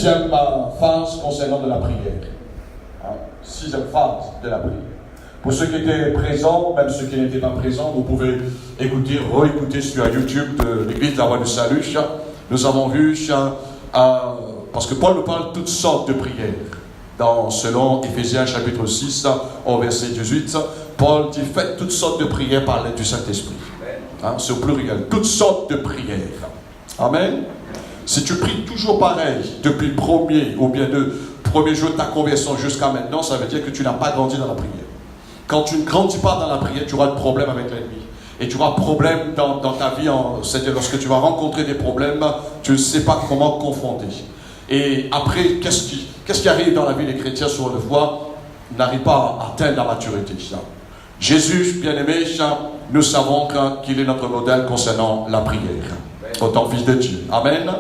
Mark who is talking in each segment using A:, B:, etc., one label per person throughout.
A: Sixième phase concernant de la prière. Sixième phase de la prière. Pour ceux qui étaient présents, même ceux qui n'étaient pas présents, vous pouvez écouter, réécouter sur YouTube de l'Église de la Voie du Salut. Nous avons vu, parce que Paul nous parle de toutes sortes de prières. Selon Éphésiens chapitre 6, au verset 18, Paul dit faites toutes sortes de prières par l'aide du Saint-Esprit. C'est au pluriel, toutes sortes de prières. Amen. Si tu pries toujours pareil depuis le premier ou bien le premier jour de ta conversion jusqu'à maintenant, ça veut dire que tu n'as pas grandi dans la prière. Quand tu ne grandis pas dans la prière, tu auras des problèmes avec l'ennemi. Et tu auras problème dans ta vie, c'est-à-dire lorsque tu vas rencontrer des problèmes, tu ne sais pas comment confronter. Et après, qu'est-ce qui arrive dans la vie des chrétiens sur le foi? N'arrive pas à atteindre la maturité. Jésus, bien-aimé, nous savons qu'il est notre modèle concernant la prière. Autant fils de Dieu. Amen.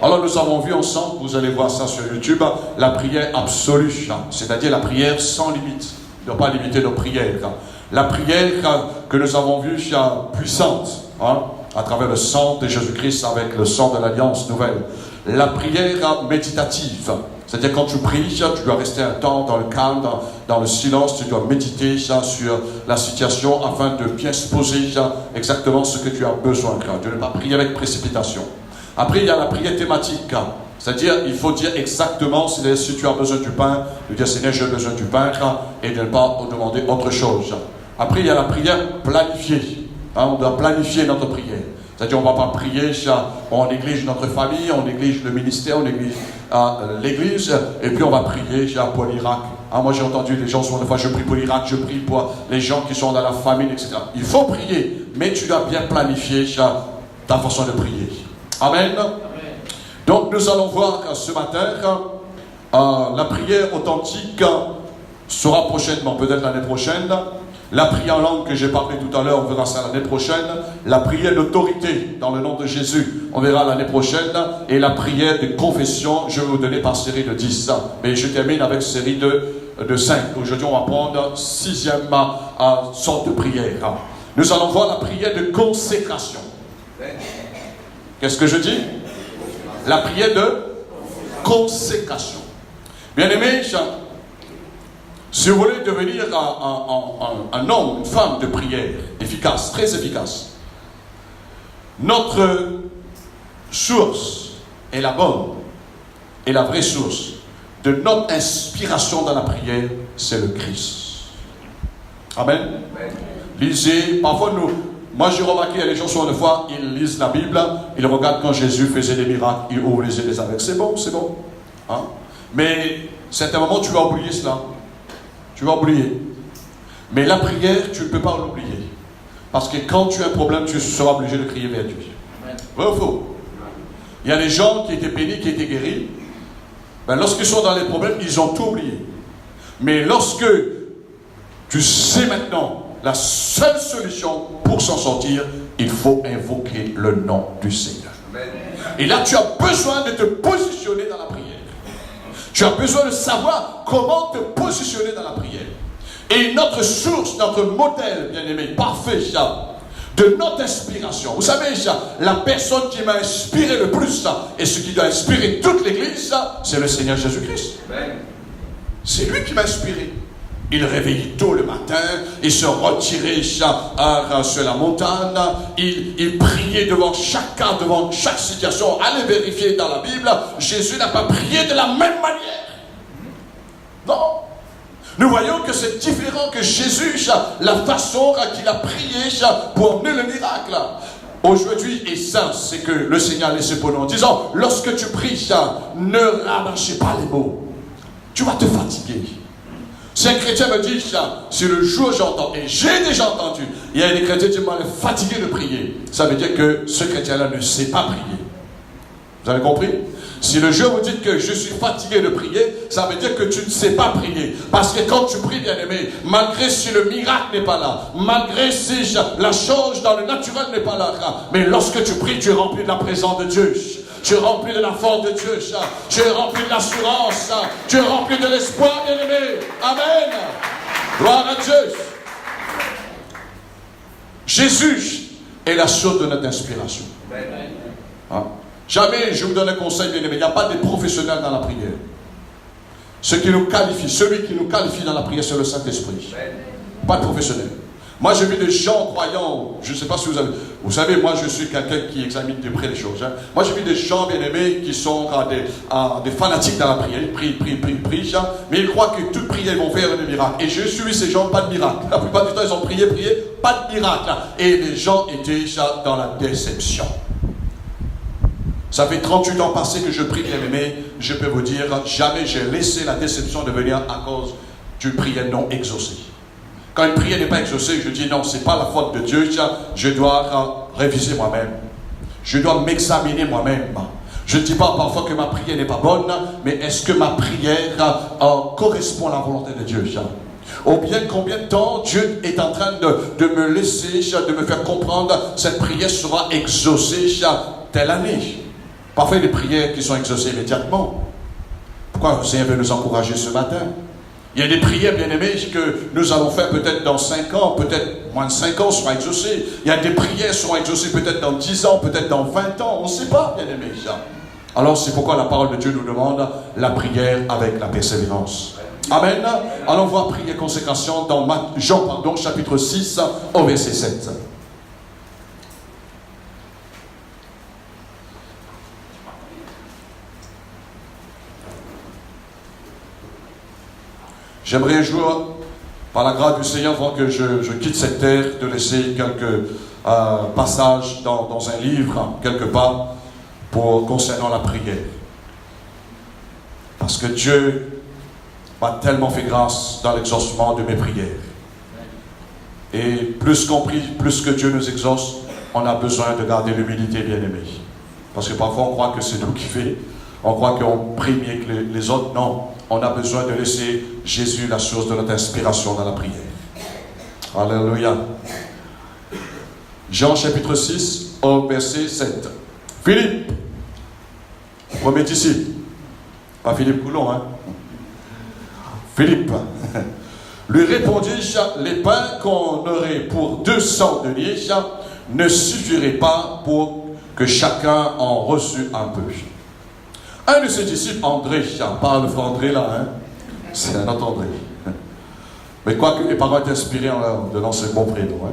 A: Alors nous avons vu ensemble, vous allez voir ça sur YouTube, la prière absolue, c'est-à-dire la prière sans limite. Ne pas limiter nos prières. La prière que nous avons vue puissante, à travers le sang de Jésus-Christ avec le sang de l'Alliance nouvelle. La prière méditative, c'est-à-dire quand tu pries, tu dois rester un temps dans le calme, dans le silence, tu dois méditer sur la situation afin de bien se poser exactement ce que tu as besoin. Tu ne pas prier avec précipitation. Après, il y a la prière thématique, c'est-à-dire il faut dire exactement si tu as besoin du pain, de dire Seigneur, j'ai besoin du pain, et de ne pas demander autre chose. Après, il y a la prière planifiée. On doit planifier notre prière. C'est-à-dire, on ne va pas prier, on néglige notre famille, on néglige le ministère, on néglige l'église, et puis on va prier pour l'Irak. Moi, j'ai entendu les gens souvent des fois, je prie pour l'Irak, je prie pour les gens qui sont dans la famine, etc. Il faut prier, mais tu dois bien planifier ta façon de prier. Amen. Donc, nous allons voir ce matin, la prière authentique sera prochainement, peut-être l'année prochaine. La prière en langue que j'ai parlé tout à l'heure, on verra ça l'année prochaine. La prière d'autorité dans le nom de Jésus, on verra l'année prochaine. Et la prière de confession, je vais vous donner par série de 10. Mais je termine avec série de 5. Aujourd'hui, on va prendre sixième sorte de prière. Nous allons voir la prière de consécration. Qu'est-ce que je dis? La prière de consécration. Bien-aimés, si vous voulez devenir un homme, une femme de prière efficace, très efficace, notre source est la bonne et la vraie source de notre inspiration dans la prière, c'est le Christ. Amen. Lisez, parfois moi j'ai remarqué, il y a des gens souvent des fois, ils lisent la Bible, ils regardent quand Jésus faisait des miracles, ils ouvrent les yeux des aveugles, c'est bon. Mais c'est un moment où tu vas oublier cela. Tu vas oublier. Mais la prière, tu ne peux pas l'oublier. Parce que quand tu as un problème, tu seras obligé de crier vers Dieu. Vrai ou faux? Il y a des gens qui étaient bénis, qui étaient guéris. Lorsqu'ils sont dans les problèmes, ils ont tout oublié. Mais lorsque tu sais maintenant la seule solution pour s'en sortir, il faut invoquer le nom du Seigneur. Et là, tu as besoin de te positionner dans la prière. Tu as besoin de savoir comment te positionner dans la prière. Et notre source, notre modèle, bien-aimé, parfait, de notre inspiration. Vous savez, la personne qui m'a inspiré le plus, et ce qui doit inspirer toute l'Église, c'est le Seigneur Jésus-Christ. C'est lui qui m'a inspiré. Il réveillait tôt le matin, il se retirait sur la montagne, il priait devant chaque cas, devant chaque situation. Allez vérifier dans la Bible, Jésus n'a pas prié de la même manière. Non. Nous voyons que c'est différent que Jésus, la façon qu'il a prié pour emmener le miracle. Aujourd'hui, et ça, c'est que le Seigneur a laissé pour nous en disant, lorsque tu pries, ne rabâchez pas les mots. Tu vas te fatiguer. Si un chrétien me dit, si le jour j'entends, et j'ai déjà entendu, il y a des chrétiens qui m'ont fatigué de prier, ça veut dire que ce chrétien-là ne sait pas prier. Vous avez compris? Si le jour vous dites que je suis fatigué de prier, ça veut dire que tu ne sais pas prier. Parce que quand tu pries, bien-aimé, malgré si le miracle n'est pas là, malgré si la chose dans le naturel n'est pas là, mais lorsque tu pries, tu es rempli de la présence de Dieu. Tu es rempli de la force de Dieu, tu es rempli de l'assurance, tu es rempli de l'espoir, bien-aimé. Amen. Gloire à Dieu. Jésus est la source de notre inspiration. Jamais, je vous donne un conseil, bien aimé, il n'y a pas de professionnels dans la prière. Ce qui nous qualifie, celui qui nous qualifie dans la prière, c'est le Saint-Esprit. Pas de professionnel. Moi, j'ai vu des gens croyants, je ne sais pas si vous avez... Vous savez, moi, je suis quelqu'un qui examine de près les choses. Hein. Moi, j'ai vu des gens bien-aimés qui sont des fanatiques dans la prière. Ils prient, mais ils croient que toute prière, ils vont faire un miracle. Et j'ai suivi ces gens, pas de miracle. La plupart du temps, ils ont prié, pas de miracle. Et les gens étaient dans la déception. Ça fait 38 ans passés que je prie, bien-aimé. Je peux vous dire, jamais j'ai laissé la déception de venir à cause d'une prière non exaucée. Quand une prière n'est pas exaucée, je dis non, ce n'est pas la faute de Dieu, je dois réviser moi-même. Je dois m'examiner moi-même. Je ne dis pas parfois que ma prière n'est pas bonne, mais est-ce que ma prière correspond à la volonté de Dieu? Ou bien combien de temps Dieu est en train de me laisser, de me faire comprendre cette prière sera exaucée telle année. Parfois, il y a des prières qui sont exaucées immédiatement. Pourquoi le Seigneur veut nous encourager ce matin? Il y a des prières, bien-aimées, que nous allons faire peut-être dans 5 ans, peut-être moins de 5 ans seront exaucées. Il y a des prières qui seront exaucées peut-être dans 10 ans, peut-être dans 20 ans. On ne sait pas, bien-aimés. Alors, c'est pourquoi la parole de Dieu nous demande la prière avec la persévérance. Amen. Allons voir prière consécration dans Jean, chapitre 6, au verset 7. J'aimerais un jour, par la grâce du Seigneur, avant que je quitte cette terre, de laisser quelques passages dans un livre, quelque part, concernant la prière. Parce que Dieu m'a tellement fait grâce dans l'exaucement de mes prières. Et plus compris, plus que Dieu nous exauce, on a besoin de garder l'humilité, bien-aimée. Parce que parfois on croit que c'est nous qui fait. On croit qu'on prie mieux que les autres. Non, on a besoin de laisser Jésus la source de notre inspiration dans la prière. Alléluia. Jean chapitre 6, au verset 7. Philippe, premier disciple. Pas Philippe Coulon, hein. Philippe, lui répondis-je, les pains qu'on aurait pour 200 deniers ne suffiraient pas pour que chacun en reçût un peu. Un de ses disciples, André, pas le frère André là, hein? C'est un autre André. Mais quoique les parents étaient inspirés en leur donnant ce bon prénom. Hein?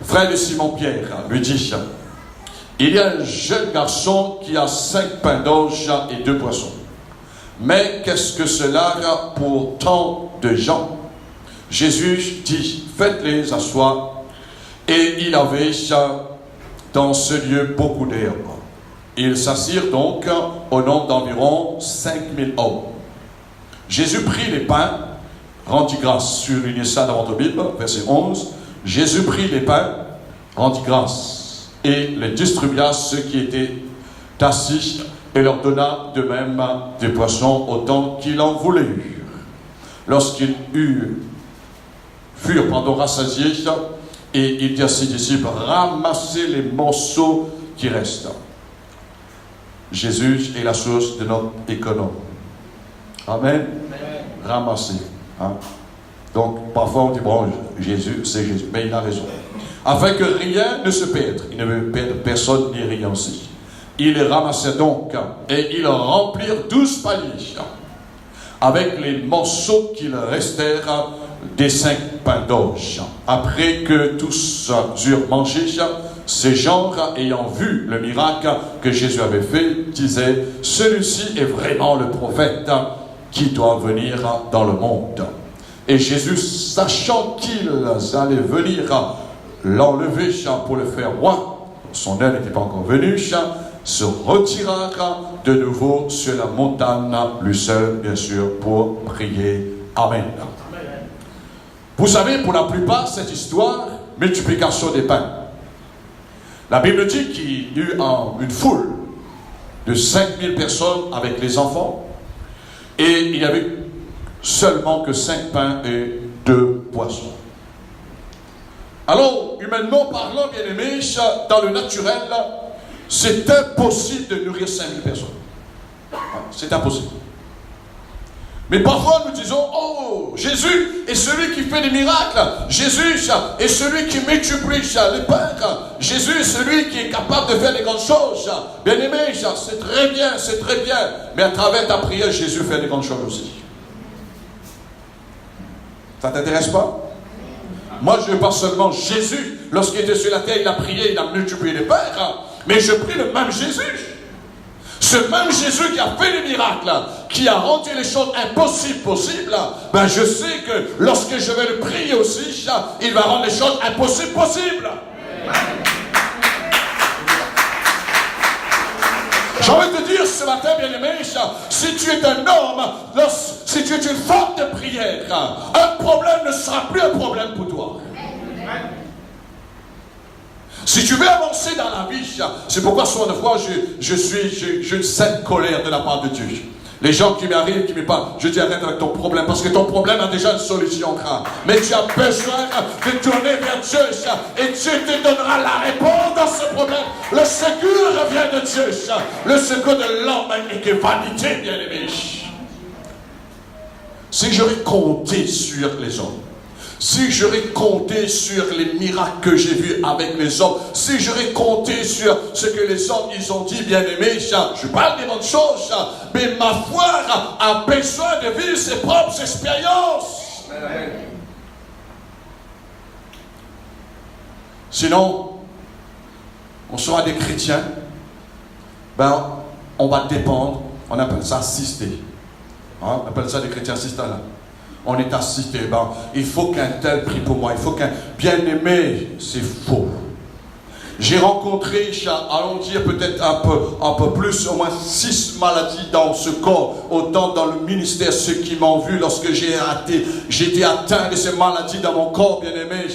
A: Frère de Simon-Pierre lui dit, il y a un jeune garçon qui a 5 pains d'orge et 2 poissons. Mais qu'est-ce que cela pour tant de gens? Jésus dit, faites-les asseoir. Et il avait dans ce lieu beaucoup d'herbes. Ils s'assirent donc au nombre d'environ 5000 hommes. Jésus prit les pains, rendit grâce. Surlignez ça dans votre Bible, verset 11. Jésus prit les pains, rendit grâce, et les distribua à ceux qui étaient assis, et leur donna de même des poissons autant qu'il en voulait. Lorsqu'ils furent rassasiés, et il dit à ses disciples, ramassez les morceaux qui restent. Jésus est la source de notre économie. Amen. Ramasser. Hein? Donc, parfois on dit, bon, Jésus, c'est Jésus. Mais il a raison. Afin que rien ne se perde. Il ne veut perdre personne ni rien aussi. Il les ramassait donc, et ils remplirent 12 paniers, avec les morceaux qu'il restèrent des 5 pains d'orge. Après que tous eurent mangé, ces gens, ayant vu le miracle que Jésus avait fait, disaient, celui-ci est vraiment le prophète qui doit venir dans le monde. Et Jésus, sachant qu'ils allaient venir l'enlever pour le faire roi, son heure n'était pas encore venue, se retira de nouveau sur la montagne, lui seul, bien sûr, pour prier. Amen. Vous savez, pour la plupart, cette histoire, multiplication des pains. La Bible dit qu'il y eut une foule de 5000 personnes avec les enfants, et il n'y avait seulement que 5 pains et 2 poissons. Alors, humainement parlant, bien-aimés, dans le naturel, c'est impossible de nourrir 5000 personnes. C'est impossible. Mais parfois nous disons, oh, Jésus est celui qui fait des miracles. Jésus est celui qui multiplie les pains. Jésus est celui qui est capable de faire des grandes choses. Bien aimé, c'est très bien, c'est très bien. Mais à travers ta prière, Jésus fait des grandes choses aussi. Ça ne t'intéresse pas? Moi, je ne veux pas seulement Jésus. Lorsqu'il était sur la terre, il a prié, il a multiplié les pains. Mais je prie le même Jésus. Ce même Jésus qui a fait les miracles, qui a rendu les choses impossibles possibles, ben je sais que lorsque je vais le prier aussi, il va rendre les choses impossibles possibles. J'ai envie de te dire ce matin, bien-aimé, si tu es un homme, si tu es une femme de prière, un problème ne sera plus un problème pour toi. Si tu veux avancer dans la vie, c'est pourquoi souvent de fois j'ai une sainte colère de la part de Dieu. Les gens qui m'arrivent, qui me parlent, je dis arrête avec ton problème, parce que ton problème a déjà une solution. Mais tu as besoin de tourner vers Dieu, et Dieu te donnera la réponse dans ce problème. Le secours vient de Dieu. Le secours de l'homme est que vanité, bien aimé. Si j'aurais compté sur les hommes, si j'aurais compté sur les miracles que j'ai vus avec les hommes, si j'aurais compté sur ce que les hommes ils ont dit, bien aimé, je parle des bonnes choses, mais ma foi a besoin de vivre ses propres expériences. Sinon, on sera des chrétiens, ben, on va dépendre, on appelle ça assister. On appelle ça des chrétiens assistants là. On est assisté. Ben, il faut qu'un tel prie pour moi. Il faut qu'un bien-aimé. C'est faux. J'ai rencontré, allons dire peut-être un peu plus, au moins 6 maladies dans ce corps. Autant dans le ministère, ceux qui m'ont vu lorsque j'ai été atteint de ces maladies dans mon corps, bien aimé.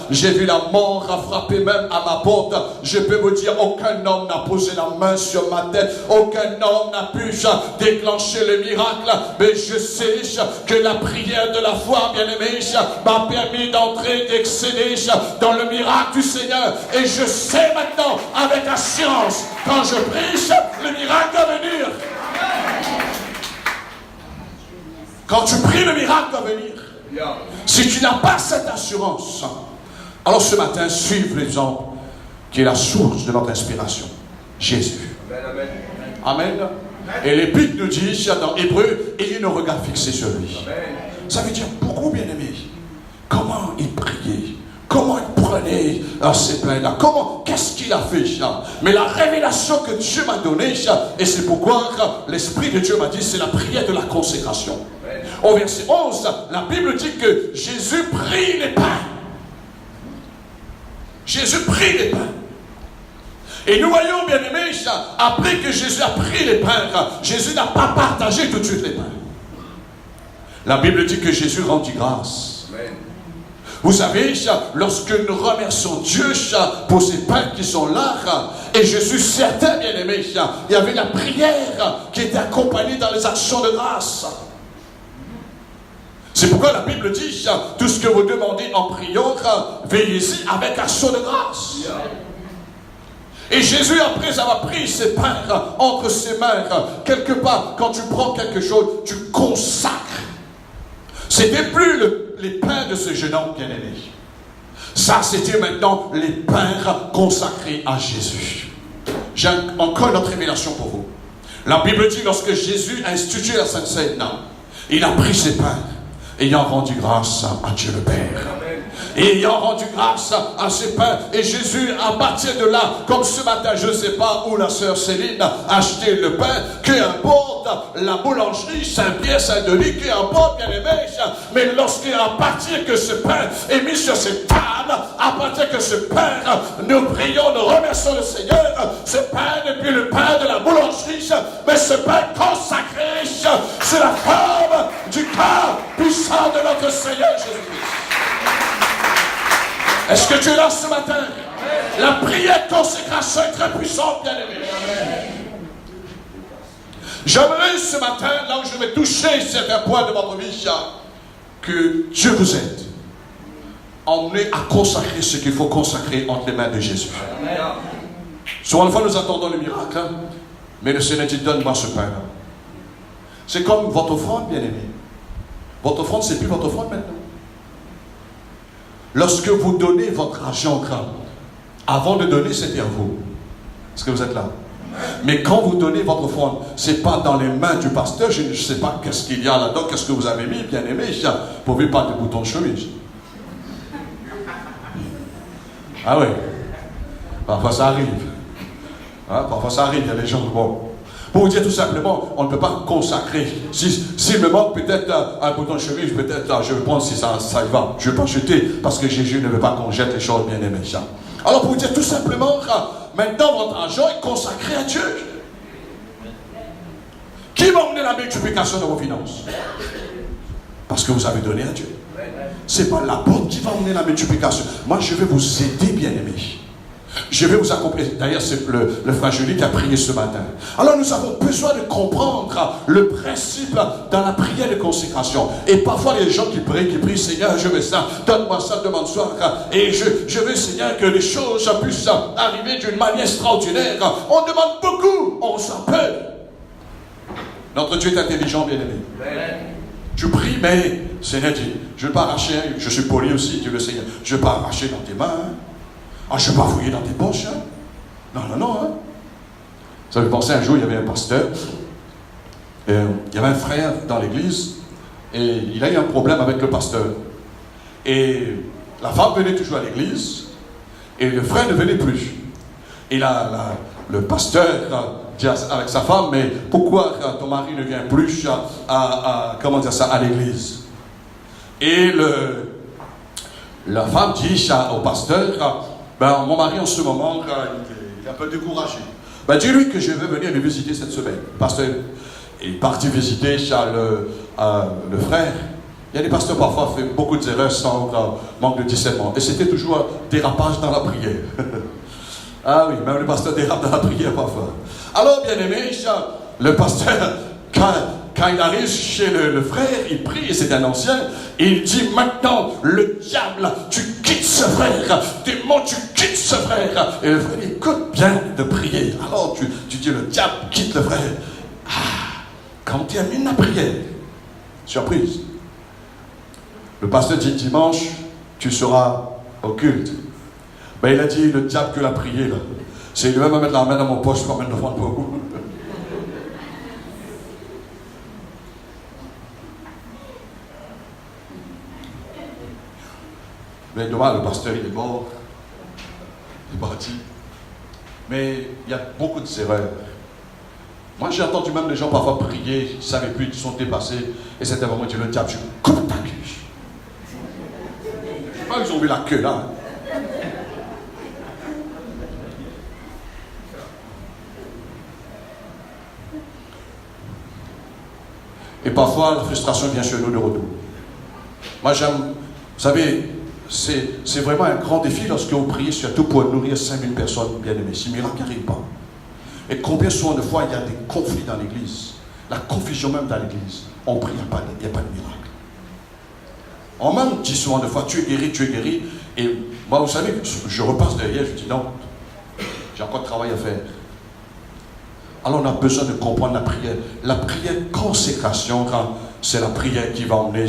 A: J'ai vu la mort frapper même à ma porte. Je peux vous dire, aucun homme n'a posé la main sur ma tête. Aucun homme n'a pu déclencher le miracle. Mais je sais que la prière de la foi, bien aimé, m'a permis d'entrer, d'excéder dans le miracle du Seigneur. Et je sais maintenant, avec assurance, quand je prie, le miracle va venir. Quand tu pries, le miracle va venir. Si tu n'as pas cette assurance, alors ce matin, suive l'exemple qui est la source de notre inspiration. Jésus. Amen. Et l'Épître nous dit, dans Hébreu, ayez nos regards fixés sur lui. Ça veut dire beaucoup, bien aimé. Comment il priait? Comment il prenait ces plans-là? Qu'est-ce qu'il a fait? Mais la révélation que Dieu m'a donnée, et c'est pourquoi l'Esprit de Dieu m'a dit, c'est la prière de la consécration. Au verset 11, la Bible dit que Jésus prie les pains. Jésus prie les pains. Et nous voyons, bien aimés, après que Jésus a pris les pains, Jésus n'a pas partagé tout de suite les pains. La Bible dit que Jésus rendit grâce. Vous savez, lorsque nous remercions Dieu pour ces pains qui sont là, et je suis certain, bien aimé, il y avait la prière qui était accompagnée dans les actions de grâce. C'est pourquoi la Bible dit, tout ce que vous demandez en priant, veillez-y avec action de grâce. Et Jésus, après avoir pris ses pains entre ses mains, quelque part, quand tu prends quelque chose, tu consacres. C'était plus les pains de ce jeune homme bien-aimé. Ça, c'était maintenant les pains consacrés à Jésus. J'ai encore une autre révélation pour vous. La Bible dit, lorsque Jésus a institué la Sainte Seine, il a pris ses pains, ayant rendu grâce à Dieu le Père. Et ayant rendu grâce à ses pains, et Jésus, à partir de là, comme ce matin, je ne sais pas où la sœur Céline a acheté le pain, qu'importe la boulangerie, Saint-Pierre, Saint-Denis, qu'importe, bien aimé, mais lorsqu'à partir que ce pain est mis sur cette table, à partir que ce pain, nous prions, nous remercions le Seigneur, ce pain n'est plus le pain de la boulangerie, mais ce pain consacré, c'est la forme du corps puissant de notre Seigneur Jésus-Christ. Est-ce que tu es là ce matin? La prière de consécration est très puissante, bien aimé. J'aimerais ce matin, là où je vais toucher certains points de votre vie, que Dieu vous aide. Emmenez à consacrer ce qu'il faut consacrer entre les mains de Jésus. Souvent, fois, nous attendons le miracle, mais le Seigneur dit, donne-moi ce pain-là. C'est comme votre offrande, bien aimé. Votre offrande, c'est plus votre offrande maintenant. Lorsque vous donnez votre argent, avant de donner, c'était à vous. Est-ce que vous êtes là? Mais quand vous donnez votre offrande, ce n'est pas dans les mains du pasteur. Je ne sais pas qu'est-ce qu'il y a là-dedans, qu'est-ce que vous avez mis, bien aimé. Vous ne pouvez pas de boutons de chemise. Ah oui. Parfois ça arrive. Hein? Parfois ça arrive, il y a des gens. Bon. Pour vous dire tout simplement, on ne peut pas consacrer. S'il me manque peut-être un bouton de chemise, peut-être je vais prendre si ça y va. Je ne vais pas jeter parce que Jésus ne veut pas qu'on jette les choses, bien aimées. Alors pour vous dire tout simplement, maintenant votre argent est consacré à Dieu. Qui va emmener la multiplication de vos finances? Parce que vous avez donné à Dieu. Ce n'est pas l'apôtre qui va emmener la multiplication. Moi, je vais vous aider, bien aimés. Je vais vous accompagner. D'ailleurs, c'est le frère Julie qui a prié ce matin. Alors, nous avons besoin de comprendre le principe dans la prière de consécration. Et parfois, les gens qui prient, Seigneur, je veux ça, donne-moi ça, demande-moi. Et je veux, Seigneur, que les choses puissent arriver d'une manière extraordinaire. On demande beaucoup, on reçoit peu. Notre Dieu est intelligent, bien aimé. Tu pries, mais Seigneur dit, je ne vais pas arracher, je suis poli aussi, Dieu le Seigneur, je ne vais pas arracher dans tes mains. Ah, je ne vais pas fouiller dans tes poches. Non. Ça me fait penser un jour, il y avait un pasteur, il y avait un frère dans l'église, et il a eu un problème avec le pasteur. Et la femme venait toujours à l'église, et le frère ne venait plus. Et le pasteur dit avec sa femme, mais pourquoi ton mari ne vient plus à l'église? Et la femme dit au pasteur, mon mari en ce moment, il est un peu découragé. Dis-lui que je vais venir le visiter cette semaine. Le pasteur est parti visiter le frère. Il y a des pasteurs parfois qui font beaucoup d'erreurs sans manque de discernement. Et c'était toujours dérapage dans la prière. Ah oui, même le pasteur dérape dans la prière parfois. Alors, bien aimé, le pasteur, quand il arrive chez le frère, il prie, et c'est un ancien, et il dit, maintenant, le diable, tu quittes ce frère, démon, tu quittes ce frère. Et le frère, écoute bien de prier. Alors, tu dis, le diable quitte le frère. Quand tu termines la prière, surprise, le pasteur dit, dimanche, tu seras au culte. Il a dit, le diable que l'a prié, là. C'est lui-même à mettre la main dans mon poche pour mettre le ventre pour vous. Mais demain, le pasteur, il est mort. Il est parti. Mais il y a beaucoup d'erreurs. Moi, j'ai entendu même des gens parfois prier, ils ne savaient plus, ils sont dépassés. Et c'était vraiment Dieu, le diable, je coupe ta queue. Je sais pas, ils ont vu la queue là. Et parfois, la frustration vient chez nous de retour. Moi, j'aime, vous savez, c'est vraiment un grand défi lorsque vous priez, surtout pour nourrir 5000 personnes bien-aimées. Si le miracle n'arrive pas. Et combien souvent de fois il y a des conflits dans l'église, la confusion même dans l'église. On prie, il n'y a pas de miracle. On même dit souvent de fois, tu es guéri. Et moi, vous savez, je repasse derrière, je dis non, j'ai encore de travail à faire. Alors on a besoin de comprendre la prière. La prière consécration, c'est la prière qui va emmener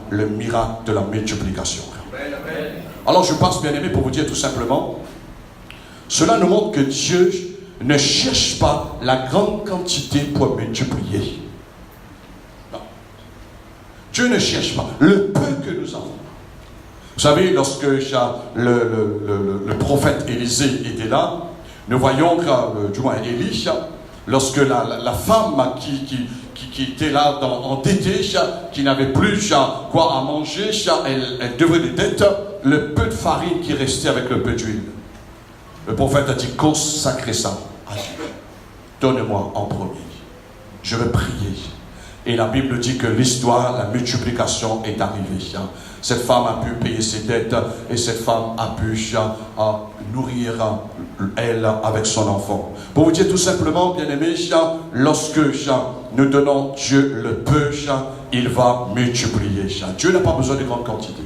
A: le miracle de la multiplication. Alors je passe, bien aimé, pour vous dire tout simplement, cela nous montre que Dieu ne cherche pas la grande quantité pour multiplier. Non. Dieu ne cherche pas le peu que nous avons. Vous savez, lorsque le prophète Élisée était là, nous voyons que, du moins Élie, lorsque la femme qui était là endettée, qui n'avait plus quoi à manger, elle devait des dettes, le peu de farine qui restait avec le peu d'huile. Le prophète a dit, consacrez ça à Dieu. Donne-moi en premier. Je vais prier. Et la Bible dit que l'histoire, la multiplication est arrivée. Cette femme a pu payer ses dettes et cette femme a pu nourrir elle avec son enfant. Pour vous dire tout simplement, bien aimé, lorsque nous donnons Dieu le peu, il va multiplier. Dieu n'a pas besoin de grandes quantités.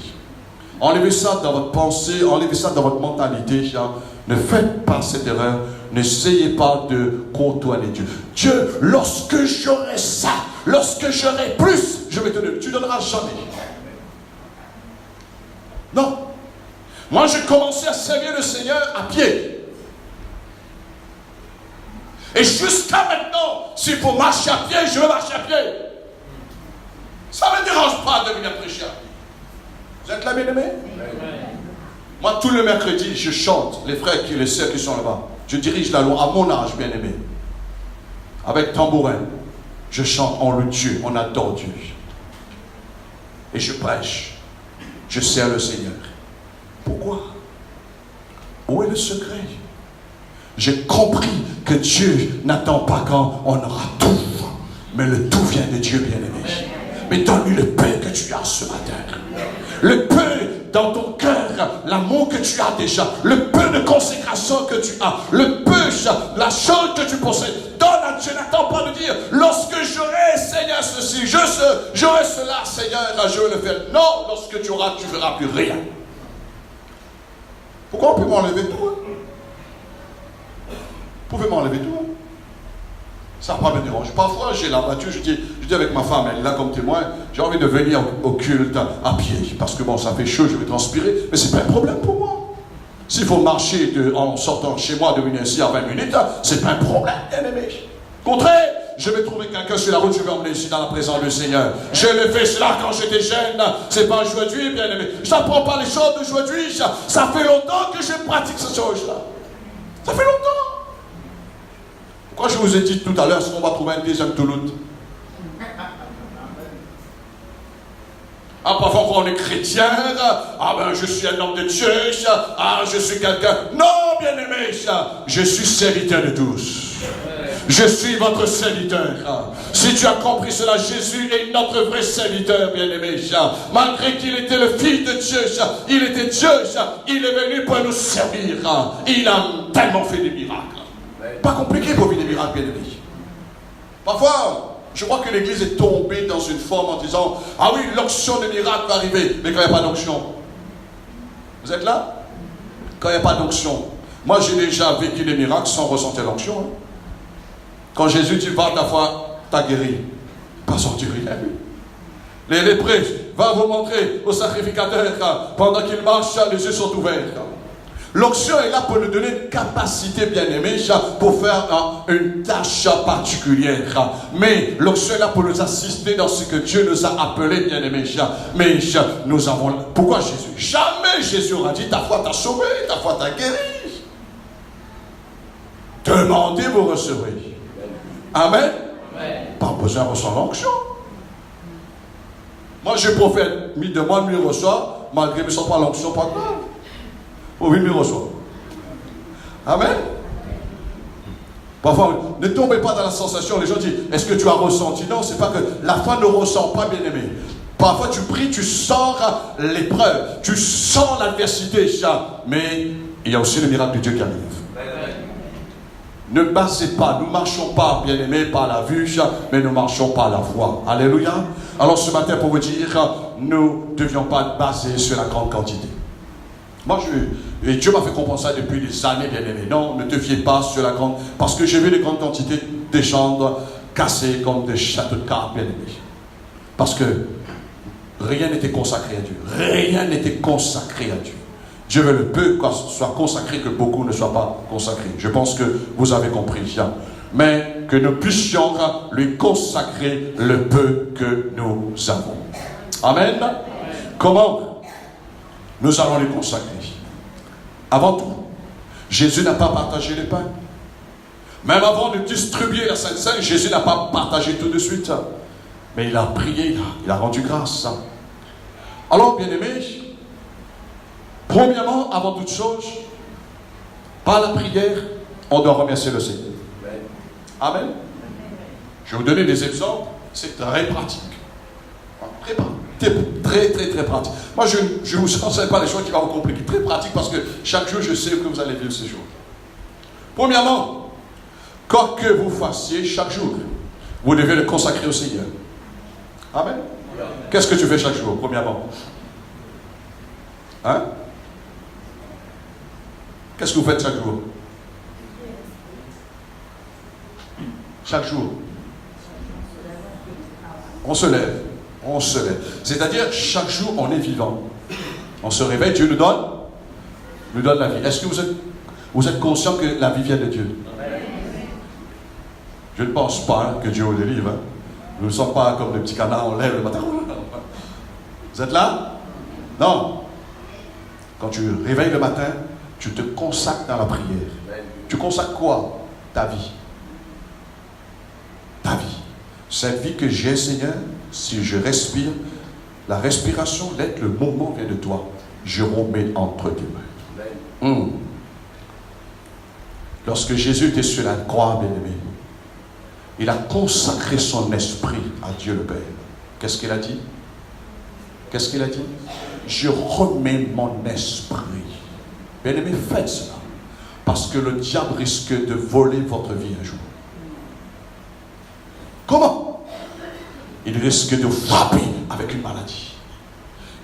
A: Enlevez ça dans votre pensée, enlevez ça dans votre mentalité. Ne faites pas cette erreur. N'essayez pas de côtoyer Dieu. Dieu, lorsque j'aurai ça, lorsque j'aurai plus, je vais te donner. Tu ne donneras jamais. Non. Moi, j'ai commencé à servir le Seigneur à pied. Et jusqu'à maintenant, s'il faut marcher à pied, je vais marcher à pied. Ça ne me dérange pas de venir prêcher à pied. Vous êtes là, bien-aimés? Moi, tout le mercredi, je chante. Les frères et les sœurs qui sont là-bas. Je dirige la loi à mon âge, bien-aimé. Avec tambourin. Je chante, on le Dieu, on adore Dieu. Et je prêche. Je sers le Seigneur. Pourquoi? Où est le secret? J'ai compris que Dieu n'attend pas quand on aura tout. Mais le tout vient de Dieu, bien-aimé. Mais donne-lui le pain que tu as ce matin. Le peu dans ton cœur, l'amour que tu as déjà, le peu de consécration que tu as, le peu, la chose que tu possèdes, donne à Dieu. N'attends pas de dire, lorsque j'aurai, Seigneur, ceci, j'aurai cela, Seigneur, je vais le faire. Non, lorsque tu auras, tu ne verras plus rien. Pourquoi on peut m'enlever tout? Vous pouvez m'enlever tout. Ça ne va pas me déranger. Parfois, j'ai la voiture, je dis avec ma femme, elle est là comme témoin, j'ai envie de venir au culte à pied. Parce que bon, ça fait chaud, je vais transpirer, mais ce n'est pas un problème pour moi. S'il faut marcher en sortant chez moi, de venir ici à 20 minutes, ce n'est pas un problème, bien-aimé. Au contraire, je vais trouver quelqu'un sur la route, je vais emmener ici dans la présence du Seigneur. Je l'ai fait cela quand j'étais jeune, c'est pas aujourd'hui, bien-aimé. Je n'apprends pas les choses d'aujourd'hui, ça fait longtemps que je pratique ces choses-là. Ça fait longtemps. Quand je vous ai dit tout à l'heure, est-ce qu'on va trouver un deuxième Toulouse? Ah, parfois quand on est chrétien, ah ben je suis un homme de Dieu, ah je suis quelqu'un. Non, bien-aimé, je suis serviteur de tous. Je suis votre serviteur. Si tu as compris cela, Jésus est notre vrai serviteur, bien-aimé. Malgré qu'il était le Fils de Dieu, il était Dieu, il est venu pour nous servir. Il a tellement fait des miracles. Pas compliqué pour vivre des miracles, bien-aimés. Parfois, je crois que l'Église est tombée dans une forme en disant, ah oui, l'onction des miracles va arriver, mais quand il n'y a pas d'onction. Vous êtes là? Quand il n'y a pas d'onction. Moi, j'ai déjà vécu des miracles sans ressentir l'onction. Hein. Quand Jésus dit, va ta foi, t'as guéri. Pas sorti rien. Les lépreux, va vous montrer au sacrificateur, pendant qu'il marche, les yeux sont ouverts. L'onction est là pour nous donner une capacité, bien-aimée, pour faire une tâche particulière. Mais l'onction est là pour nous assister dans ce que Dieu nous a appelé, bien-aimés. Mais nous avons... Pourquoi Jésus? Jamais Jésus aura dit, ta foi t'a sauvé, ta foi t'a guéri. Demandez, vous recevrez. Amen. Pas besoin de recevoir l'onction. Moi, je prophète, il demande, il reçoit, malgré que ce ne soit pas l'onction, pas grave. Oui, il reçoit. Amen. Parfois, ne tombez pas dans la sensation. Les gens disent, est-ce que tu as ressenti? Non, c'est pas que la foi ne ressent pas, bien-aimé. Parfois, tu pries, tu sens l'épreuve, tu sens l'adversité, mais il y a aussi le miracle de Dieu qui arrive. Ne basez pas, nous ne marchons pas, bien-aimés, par la vue, mais nous marchons par la foi. Alléluia. Alors ce matin, pour vous dire, nous ne devions pas baser sur la grande quantité. Moi, et Dieu m'a fait comprendre ça depuis des années, bien-aimés. Non, ne te fiez pas sur la grande... Parce que j'ai vu les grandes quantités des chambres cassées comme des châteaux de cartes, bien-aimés. Parce que rien n'était consacré à Dieu. Rien n'était consacré à Dieu. Dieu veut le peu soit consacré, que beaucoup ne soient pas consacrés. Je pense que vous avez compris. Mais que nous puissions lui consacrer le peu que nous avons. Amen. Comment nous allons lui consacrer? Avant tout, Jésus n'a pas partagé les pains. Même avant de distribuer la Sainte Seine, Jésus n'a pas partagé tout de suite. Mais il a prié, il a rendu grâce. Alors, bien-aimés, premièrement, avant toute chose, par la prière, on doit remercier le Seigneur. Amen. Je vais vous donner des exemples, c'est très pratique. Très pratique. Moi, je ne vous enseigne pas les choses qui vont vous compliquer. Très pratique parce que chaque jour, je sais que vous allez vivre ces jours. Premièrement, quoi que vous fassiez chaque jour, vous devez le consacrer au Seigneur. Amen. Qu'est-ce que tu fais chaque jour, premièrement? Hein? Qu'est-ce que vous faites chaque jour? Chaque jour. On se lève. On se lève. C'est-à-dire, chaque jour, on est vivant. On se réveille, Dieu nous donne la vie. Est-ce que vous êtes conscient que la vie vient de Dieu? Je ne pense pas que Dieu vous délivre. Hein. Nous ne sommes pas comme des petits canards, on lève le matin. Vous êtes là? Non. Quand tu réveilles le matin, tu te consacres dans la prière. Tu consacres quoi? Ta vie. Ta vie. Cette vie que j'ai, Seigneur, si je respire, la respiration, l'être, le moment vient de toi. Je remets entre tes mains. Lorsque Jésus était sur la croix, bien-aimé, il a consacré son esprit à Dieu le Père. Qu'est-ce qu'il a dit? Qu'est-ce qu'il a dit? Je remets mon esprit. Bien-aimé, faites cela. Parce que le diable risque de voler votre vie un jour. Comment? Il risque de vous frapper avec une maladie.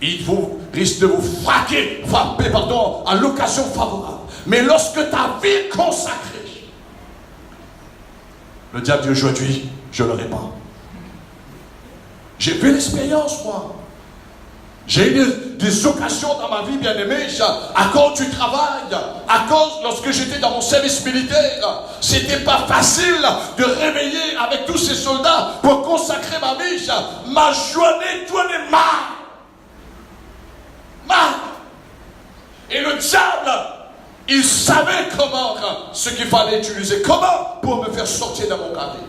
A: Il risque de vous frapper, à l'occasion favorable. Mais lorsque ta vie est consacrée, le diable dit aujourd'hui, je ne l'aurai pas. J'ai fait l'expérience, moi. J'ai eu des occasions dans ma vie, bien-aimée, à cause du travail, à cause, lorsque j'étais dans mon service militaire, c'était pas facile de réveiller avec tous ces soldats pour consacrer ma vie. Ma journée tournait mal. Et le diable, il savait comment, ce qu'il fallait utiliser, comment pour me faire sortir de mon carré.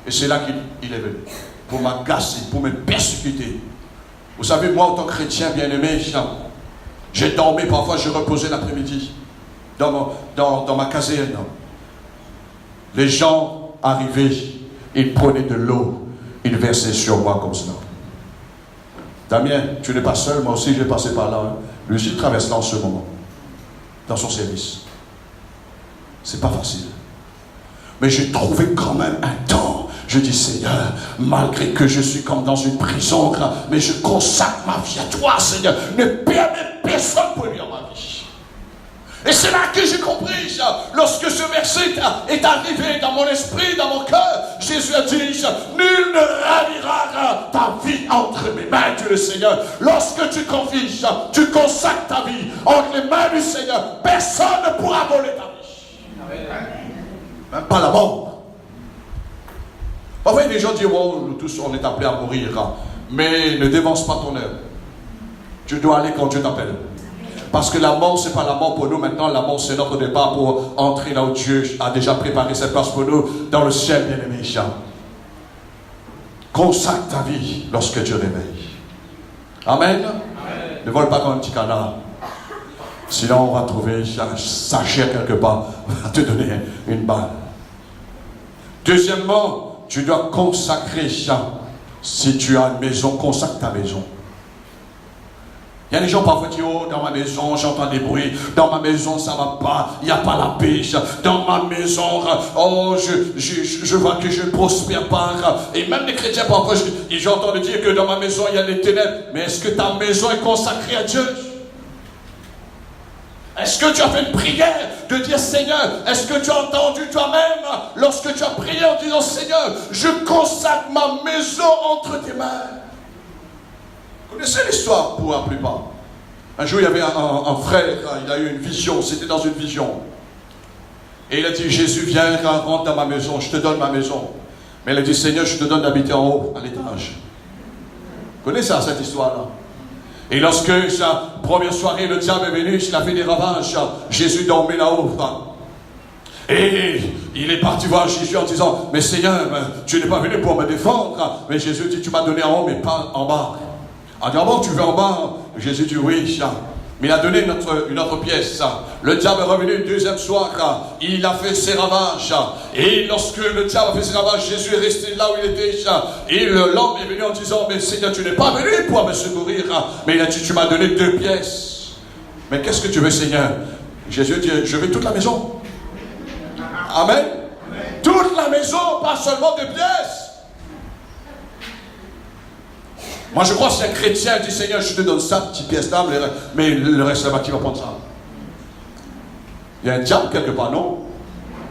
A: Et c'est là qu'il est venu, pour m'agacer, pour me persécuter. Vous savez, moi, en tant que chrétien bien-aimé, j'ai dormi, parfois je reposais l'après-midi dans ma caserne. Les gens arrivaient, ils prenaient de l'eau, ils versaient sur moi comme cela. Damien, tu n'es pas seul, moi aussi j'ai passé par là. Hein. Lui aussi traverse là en ce moment, dans son service. C'est pas facile. Mais j'ai trouvé quand même un temps. Je dis, Seigneur, malgré que je suis comme dans une prison, mais je consacre ma vie à toi, Seigneur. Ne permets personne pour lui en ma vie. Et c'est là que j'ai compris, lorsque ce verset est arrivé dans mon esprit, dans mon cœur, Jésus a dit, nul ne ravira ta vie entre mes mains, Dieu le Seigneur. Lorsque tu confies, tu consacres ta vie entre les mains du Seigneur, personne ne pourra voler ta vie. Même pas la mort. Parfois, les gens disent, oh, nous tous, on est appelés à mourir. Mais ne dévance pas ton heure. Tu dois aller quand Dieu t'appelle. Parce que la mort, ce n'est pas la mort pour nous. Maintenant, la mort, c'est notre départ pour entrer là où Dieu a déjà préparé cette place pour nous, dans le ciel, bien-aimé. Consacre ta vie lorsque Dieu réveille. Amen. Amen. Ne vole pas comme un petit canard. Sinon, on va trouver sa chair quelque part. On va te donner une balle. Deuxièmement, tu dois consacrer ça. Si tu as une maison, consacre ta maison. Il y a des gens parfois qui disent, oh, dans ma maison, j'entends des bruits. Dans ma maison, ça ne va pas. Il n'y a pas la paix. Dans ma maison, oh, je vois que je ne prospère pas. Et même les chrétiens, parfois, j'entends dire que dans ma maison, il y a des ténèbres. Mais est-ce que ta maison est consacrée à Dieu? Est-ce que tu as fait une prière de dire, Seigneur, est-ce que tu as entendu toi-même lorsque tu as prié en disant, Seigneur, je consacre ma maison entre tes mains? Vous connaissez l'histoire pour la plupart. Un jour, il y avait un frère, il a eu une vision, c'était dans une vision. Et il a dit, Jésus, viens, rentre dans ma maison, je te donne ma maison. Mais il a dit, Seigneur, je te donne d'habiter en haut, à l'étage. Vous connaissez cette histoire-là? Et lorsque sa première soirée, le diable est venu, il a fait des ravages. Jésus dormait là-haut. Et il est parti voir Jésus en disant, mais Seigneur, tu n'es pas venu pour me défendre. Mais Jésus dit, tu m'as donné en haut, mais pas en bas. Ah, d'abord, tu veux en bas? Jésus dit, oui. Mais il a donné une autre pièce. Le diable est revenu une deuxième soir. Il a fait ses ravages. Et lorsque le diable a fait ses ravages, Jésus est resté là où il était. Et l'homme est venu en disant, mais Seigneur, tu n'es pas venu pour me secourir. Mais il a dit, tu m'as donné 2 pièces. Mais qu'est-ce que tu veux, Seigneur? Jésus dit, je veux toute la maison. Amen. Toute la maison, pas seulement 2 pièces. Moi, je crois que si un chrétien dit, Seigneur, je te donne ça, petite pièce d'âme, mais le reste là-bas, qui va prendre ça? Il y a un diable quelque part, non?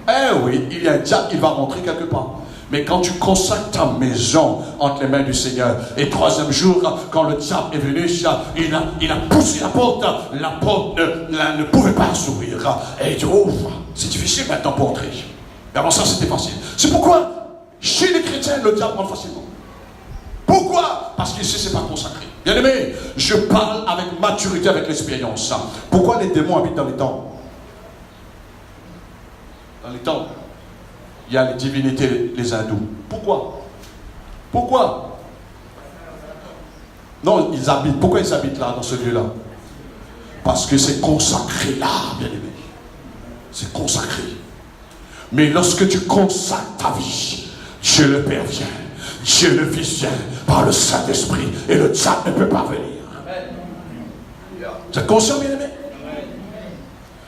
A: Eh oui, il y a un diable qui va rentrer quelque part. Mais quand tu consacres ta maison entre les mains du Seigneur, et troisième jour, quand le diable est venu, il a poussé la porte ne pouvait pas s'ouvrir. Et il dit, oh, c'est difficile maintenant pour entrer. Mais avant ça, c'était facile. C'est pourquoi, chez les chrétiens, le diable rentre facilement. Pourquoi? Parce qu'ici, c'est pas consacré. Bien aimé, je parle avec maturité, avec l'expérience. Pourquoi les démons habitent dans les temples? Dans les temples, il y a les divinités, les hindous. Pourquoi? Pourquoi? Non, ils habitent. Pourquoi ils habitent là, dans ce lieu-là? Parce que c'est consacré là, bien aimé. C'est consacré. Mais lorsque tu consacres ta vie, Dieu le Père vient, Dieu le Fils vient, par le Saint-Esprit, et le diable ne peut pas venir. Vous êtes conscient, bien aimé?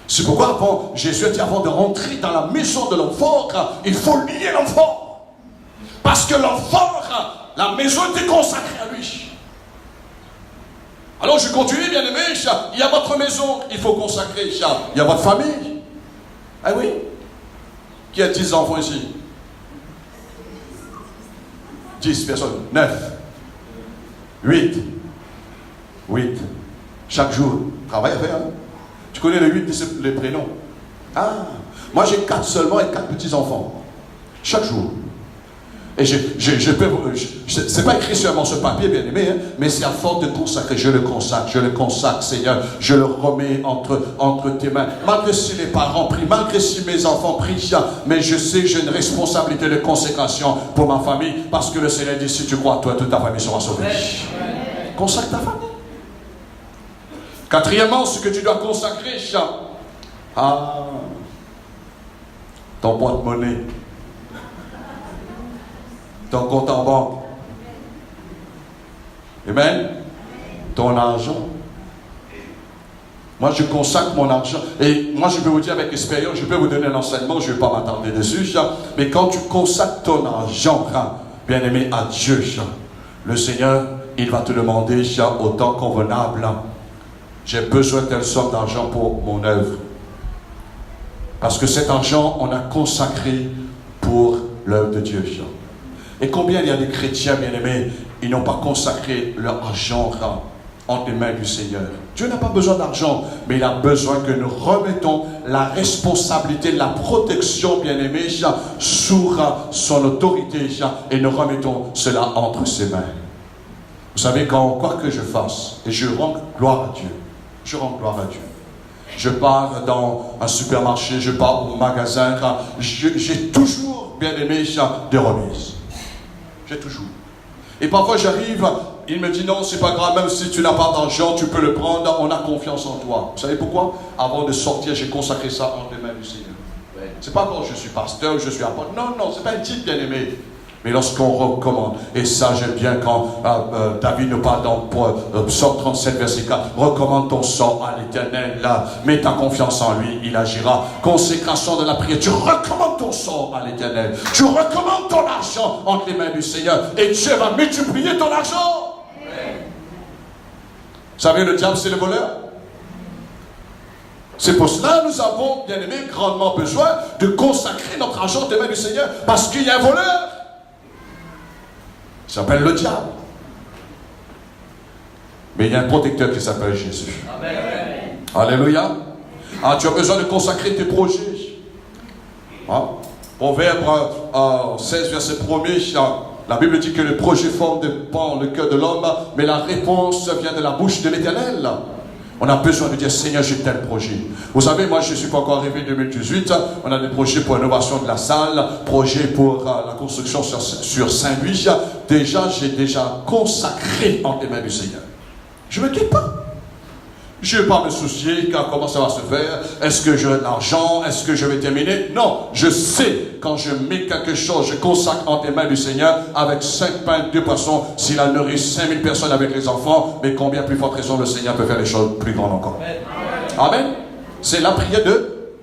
A: C'est pourquoi Jésus a dit, avant de rentrer dans la maison de l'enfant, il faut lier l'enfant. Parce que l'enfant, la maison était consacrée à lui. Alors je continue, bien aimé, il y a votre maison, il faut consacrer. Il y a votre famille. Ah oui? Qui a 10 enfants ici? 10 personnes. 9. 8. Chaque jour. Travail à faire. Hein? Tu connais les 8 les prénoms? Ah, moi j'ai 4 seulement et 4 petits-enfants. Chaque jour. Et je peux, c'est pas écrit seulement sur papier, bien aimé, hein, mais c'est à force de consacrer. Je le consacre, Seigneur. Je le remets entre tes mains. Malgré si les parents prient, malgré si mes enfants prient, mais je sais que j'ai une responsabilité de consécration pour ma famille, parce que le Seigneur dit, si tu crois, toi, toute ta famille sera sauvée. Consacre ta famille. Quatrièmement, ce que tu dois consacrer, ton porte-monnaie, ton compte en banque, amen, ton argent. Moi, je consacre mon argent. Et moi, je peux vous dire avec expérience, je peux vous donner un enseignement, je ne vais pas m'attarder dessus, mais quand tu consacres ton argent, bien aimé, à Dieu, le Seigneur, il va te demander, au temps convenable, j'ai besoin de telle somme d'argent pour mon œuvre. Parce que cet argent, on a consacré pour l'œuvre de Dieu. Et combien il y a des chrétiens, bien-aimés, ils n'ont pas consacré leur argent entre les mains du Seigneur. Dieu n'a pas besoin d'argent, mais il a besoin que nous remettons la responsabilité, la protection, bien-aimés, sur son autorité, et nous remettons cela entre ses mains. Vous savez, quoi que je fasse, et je rends gloire à Dieu, je pars dans un supermarché, je pars au magasin, j'ai toujours, bien aimé, des remises. J'ai toujours. Et parfois j'arrive, il me dit non, c'est pas grave, même si tu n'as pas d'argent, tu peux le prendre, on a confiance en toi. Vous savez pourquoi? Avant de sortir, j'ai consacré ça entre les mains du Seigneur. C'est pas quand je suis pasteur, je suis apôtre. Non, c'est pas un titre, bien aimé. Mais lorsqu'on recommande, et ça j'aime bien quand David nous parle dans Psaume 37, verset 4, recommande ton sort à l'Éternel, mets ta confiance en lui, il agira. Consécration de la prière, tu recommandes ton sort à l'Éternel, tu recommandes ton argent entre les mains du Seigneur, et Dieu va multiplier ton argent. Vous savez, le diable c'est le voleur. C'est pour cela que nous avons, bien aimé, grandement besoin de consacrer notre argent entre les mains du Seigneur, parce qu'il y a un voleur. Il s'appelle le diable. Mais il y a un protecteur qui s'appelle Jésus. Amen. Alléluia. Tu as besoin de consacrer tes projets. Proverbe 16, verset 1er, la Bible dit que le projet forme le cœur de l'homme, mais la réponse vient de la bouche de l'Éternel. On a besoin de dire, Seigneur, j'ai tel projet. Vous savez, moi, je ne suis pas encore arrivé en 2018. On a des projets pour l'innovation de la salle, projet pour la construction sur Saint-Louis. J'ai consacré entre les mains du Seigneur. Je ne me quitte pas. Je ne vais pas me soucier comment ça va se faire. Est-ce que j'aurai de l'argent? Est-ce que je vais terminer? Non, je sais quand je mets quelque chose, je consacre entre les mains du Seigneur avec 5 pains, 2 poissons. S'il a nourri 5000 personnes avec les enfants, mais combien plus forte raison le Seigneur peut faire des choses plus grandes encore. Amen. C'est la prière de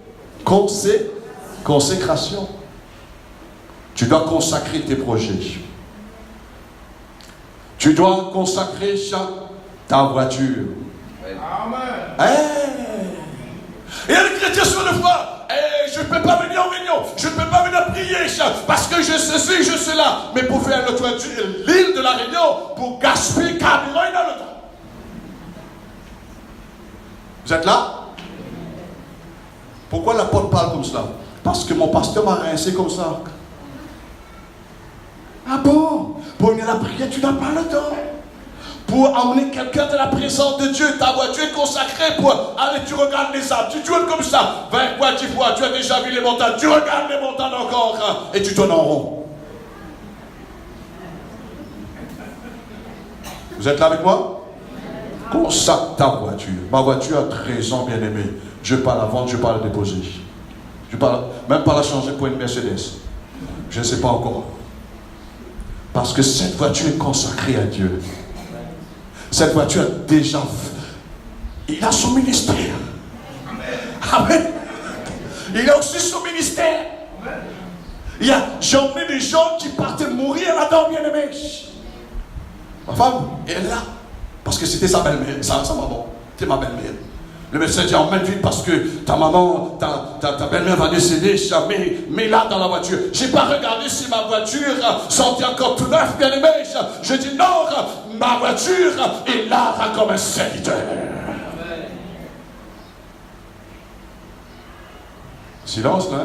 A: consécration. Tu dois consacrer tes projets. Tu dois consacrer ta voiture. Amen. Et il y a des chrétiens sur le foi. Je ne peux pas venir en réunion. réunion, je ne peux pas venir prier parce que je ceci, je cela. Mais pour faire l'île de la réunion, pour gaspiller carburant dans le temps. Vous êtes là? Pourquoi l'apôtre parle comme cela? Parce que mon pasteur m'a rincé comme ça. Ah bon? Pour venir à la prière, tu n'as pas le temps. Pour emmener quelqu'un de la présence de Dieu, ta voiture est consacrée pour aller, tu regardes les arbres, tu tournes comme ça, 20 fois, 10 fois, tu as déjà vu les montagnes, tu regardes les montagnes encore, et tu tournes en rond. Vous êtes là avec moi? Consacre ta voiture. Ma voiture a 13 ans, bien aimé. Je ne vais pas la vendre, je ne vais pas la déposer. Je ne vais même pas la changer pour une Mercedes. Je ne sais pas encore. Parce que cette voiture est consacrée à Dieu. Cette voiture a déjà... Il a son ministère. Amen. Il a aussi son ministère. J'ai emmené des gens qui partaient mourir là-dedans, bien aimé. Ma femme, elle est là. Parce que c'était sa belle-mère, sa maman. C'était ma belle-mère. Le médecin dit emmène vite parce que ta maman, ta belle-mère va décéder. Mets là dans la voiture. Je n'ai pas regardé si ma voiture sentait encore tout neuf, bien aimé. Je dis non, ma voiture est là comme un serviteur. Silence là.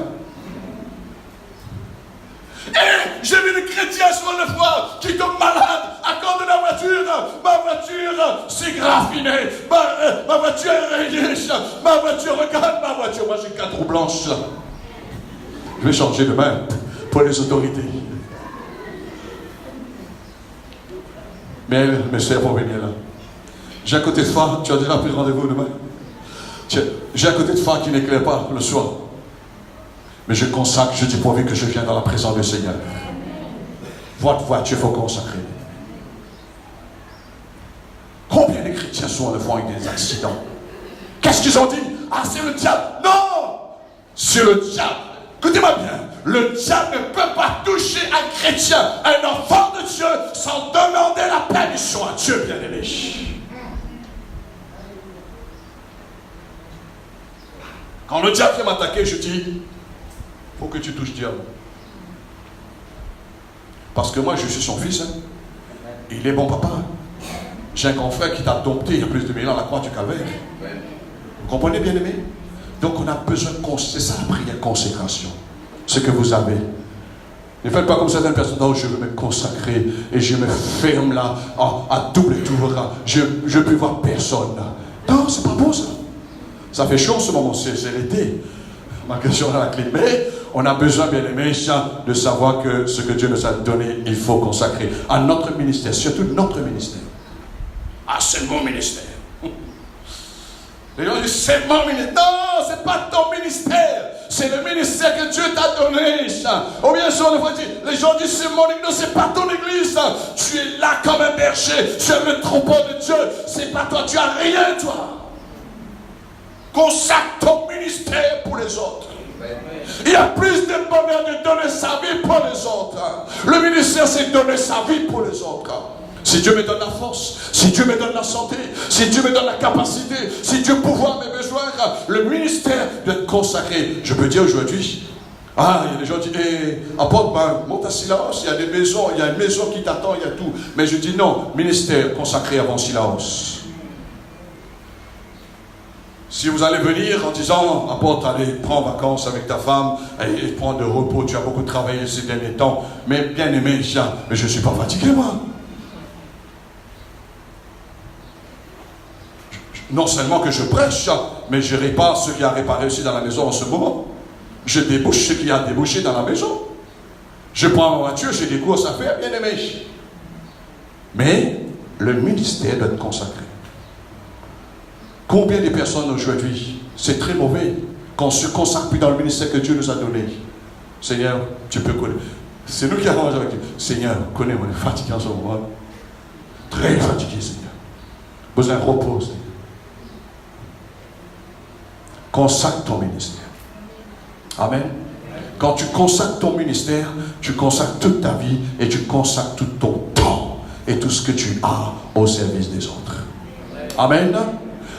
A: Et j'ai vu des chrétiens sur le foie qui tombent malades à cause de la voiture. Ma voiture s'est graffinée. Ma voiture est rayée. Ma voiture, regarde ma voiture. Moi j'ai 4 roues blanches. Je vais changer demain pour les autorités. Mais mes soeurs vont venir là. J'ai un côté de phare, tu as déjà pris rendez-vous demain. J'ai un côté de phare qui n'éclaire pas le soir. Mais je consacre, je dis pourvu que je viens dans la présence du Seigneur. Votre voiture, il faut consacrer. Combien de chrétiens sont le fond avec des accidents? Qu'est-ce qu'ils ont dit? Ah, c'est le diable. Non! C'est le diable. Écoutez-moi bien. Le diable ne peut pas toucher un chrétien, un enfant de Dieu, sans demander la permission à Dieu, bien-aimé. Quand le diable vient m'attaquer, je dis, faut que tu touches diable. Parce que moi, je suis son fils. Hein. Il est bon papa. J'ai un grand frère qui t'a adopté il y a plus de 1000 ans à la croix du Calvaire. Vous comprenez, bien aimé? Donc on a besoin de c'est ça la prière, consécration. Ce que vous avez. Ne faites pas comme certaines personnes. Non, je veux me consacrer et je me ferme là à double tour. Je ne peux voir personne. Non, c'est pas bon ça. Ça fait chaud en ce moment, c'est l'été. Ma question est la clé. Mais on a besoin, bien aimé, de savoir que ce que Dieu nous a donné, il faut consacrer à notre ministère, surtout notre ministère. Ah, c'est mon ministère. Les gens disent, c'est mon ministère. Non, c'est pas ton ministère. C'est le ministère que Dieu t'a donné. Ou bien sûr, les gens disent, c'est mon église. Non, c'est pas ton église. Tu es là comme un berger. Tu es le troupeau de Dieu. C'est pas toi. Tu as rien, toi. Consacre ton ministère pour les autres. Il y a plus de bonheur de donner sa vie pour les autres. Le ministère, c'est donner sa vie pour les autres. Si Dieu me donne la force, si Dieu me donne la santé, si Dieu me donne la capacité, si Dieu pourvoit mes besoins, le ministère doit être consacré. Je peux dire aujourd'hui, il y a des gens qui disent, apporte, monte à Silaos, il y a des maisons, il y a une maison qui t'attend, il y a tout. Mais je dis non, ministère consacré avant Silaos. Si vous allez venir en disant, apporte, allez, prends vacances avec ta femme, et prends de repos, tu as beaucoup travaillé ces derniers temps, mais bien aimé, mais je ne suis pas fatigué, moi. Non seulement que je prêche, mais je répare ce qui a réparé aussi dans la maison en ce moment. Je débouche ce qui a débouché dans la maison. Je prends ma voiture, j'ai des courses à faire, bien aimé. Mais le ministère doit être consacré. Combien de personnes aujourd'hui, c'est très mauvais, qu'on se consacre plus dans le ministère que Dieu nous a donné. Seigneur, tu peux connaître. C'est nous qui avons avec Dieu. Seigneur, connais, on est fatigué en ce moment. Très fatigué, Seigneur. Besoin de repos, Seigneur. Consacre ton ministère. Amen. Quand tu consacres ton ministère, tu consacres toute ta vie et tu consacres tout ton temps et tout ce que tu as au service des autres. Amen.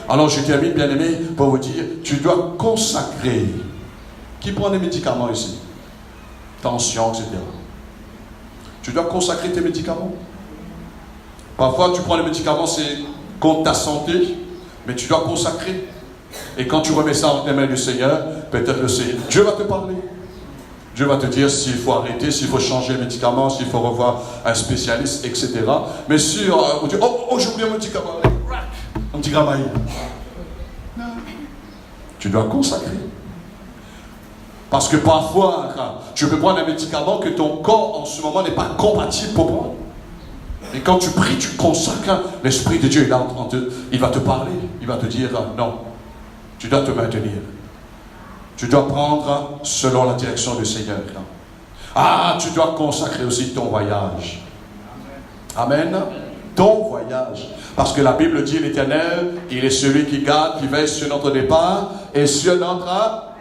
A: Alors je termine, bien aimé, pour vous dire, tu dois consacrer. Qui prend des médicaments ici? tension, etc. Tu dois consacrer tes médicaments. Parfois, tu prends les médicaments, c'est contre ta santé, mais tu dois consacrer. Et quand tu remets ça entre les mains du Seigneur, peut-être le Seigneur, Dieu va te parler. Dieu va te dire s'il faut arrêter, s'il faut changer les médicaments, s'il faut revoir un spécialiste, etc. Mais si on dit, oh, j'ai oublié un médicament, un petit gramaille. Tu dois consacrer. Parce que parfois, tu peux prendre un médicament que ton corps en ce moment n'est pas compatible pour prendre. Et quand tu pries, tu consacres, l'Esprit de Dieu, il va te parler, il va te dire non, tu dois te maintenir. Tu dois prendre selon la direction du Seigneur. Ah, tu dois consacrer aussi ton voyage. Amen. Ton voyage. Parce que la Bible dit, l'Éternel, il est celui qui garde, qui veille sur notre départ et sur notre